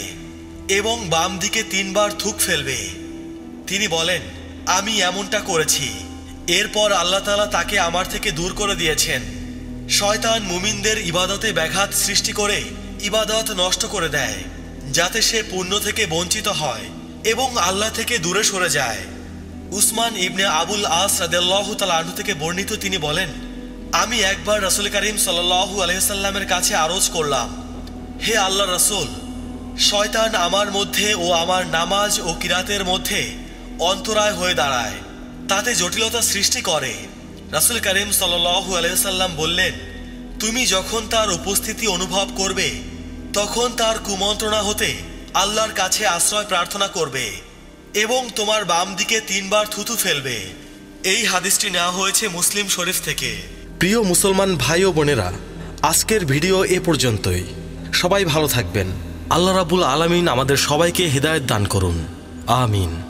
এবং বাম দিকে ৩ বার থুক ফেলবে। তিনি বলেন, আমি এমনটা করেছি। এরপর আল্লাহ তাআলা তাকে আমার থেকে দূর করে দিয়েছেন। শয়তান মুমিনদের ইবাদতে ব্যাঘাত সৃষ্টি করে ইবাদত নষ্ট করে দেয়, যাতে সে পুণ্য থেকে বঞ্চিত হয় এবং আল্লাহ থেকে দূরে সরে যায়। উসমান ইবনে আবুল আস রাদিয়াল্লাহু তাআলা আনহু থেকে বর্ণিত, তিনি বলেন, আমি একবার রাসূল করিম সাল্লাল্লাহু আলাইহি ওয়াসাল্লামের কাছে আরজ করলাম, হে আল্লাহর রাসূল, শয়তান আমার মধ্যে ও আমার নামাজ ও কিরাতের মধ্যে অন্তরায় হয়ে দাঁড়ায়, তাতে জটিলতা সৃষ্টি করে। রাসূল করিম সাল্লাল্লাহু আলাইহি ওয়াসাল্লাম বললেন, তুমি যখন তার উপস্থিতি অনুভব করবে তখন তার কুমন্ত্রণা হতে আল্লাহর কাছে আশ্রয় প্রার্থনা করবে এবং তোমার বাম দিকে ৩ বার থুতু ফেলবে। এই হাদিসটি নেওয়া হয়েছে মুসলিম শরীফ থেকে। প্রিয় মুসলমান ভাই ও বোনেরা, আজকের ভিডিও এ পর্যন্তই। সবাই ভালো থাকবেন। আল্লাহ রাব্বুল আলামিন আমাদের সবাইকে হিদায়াত দান করুন। আমিন।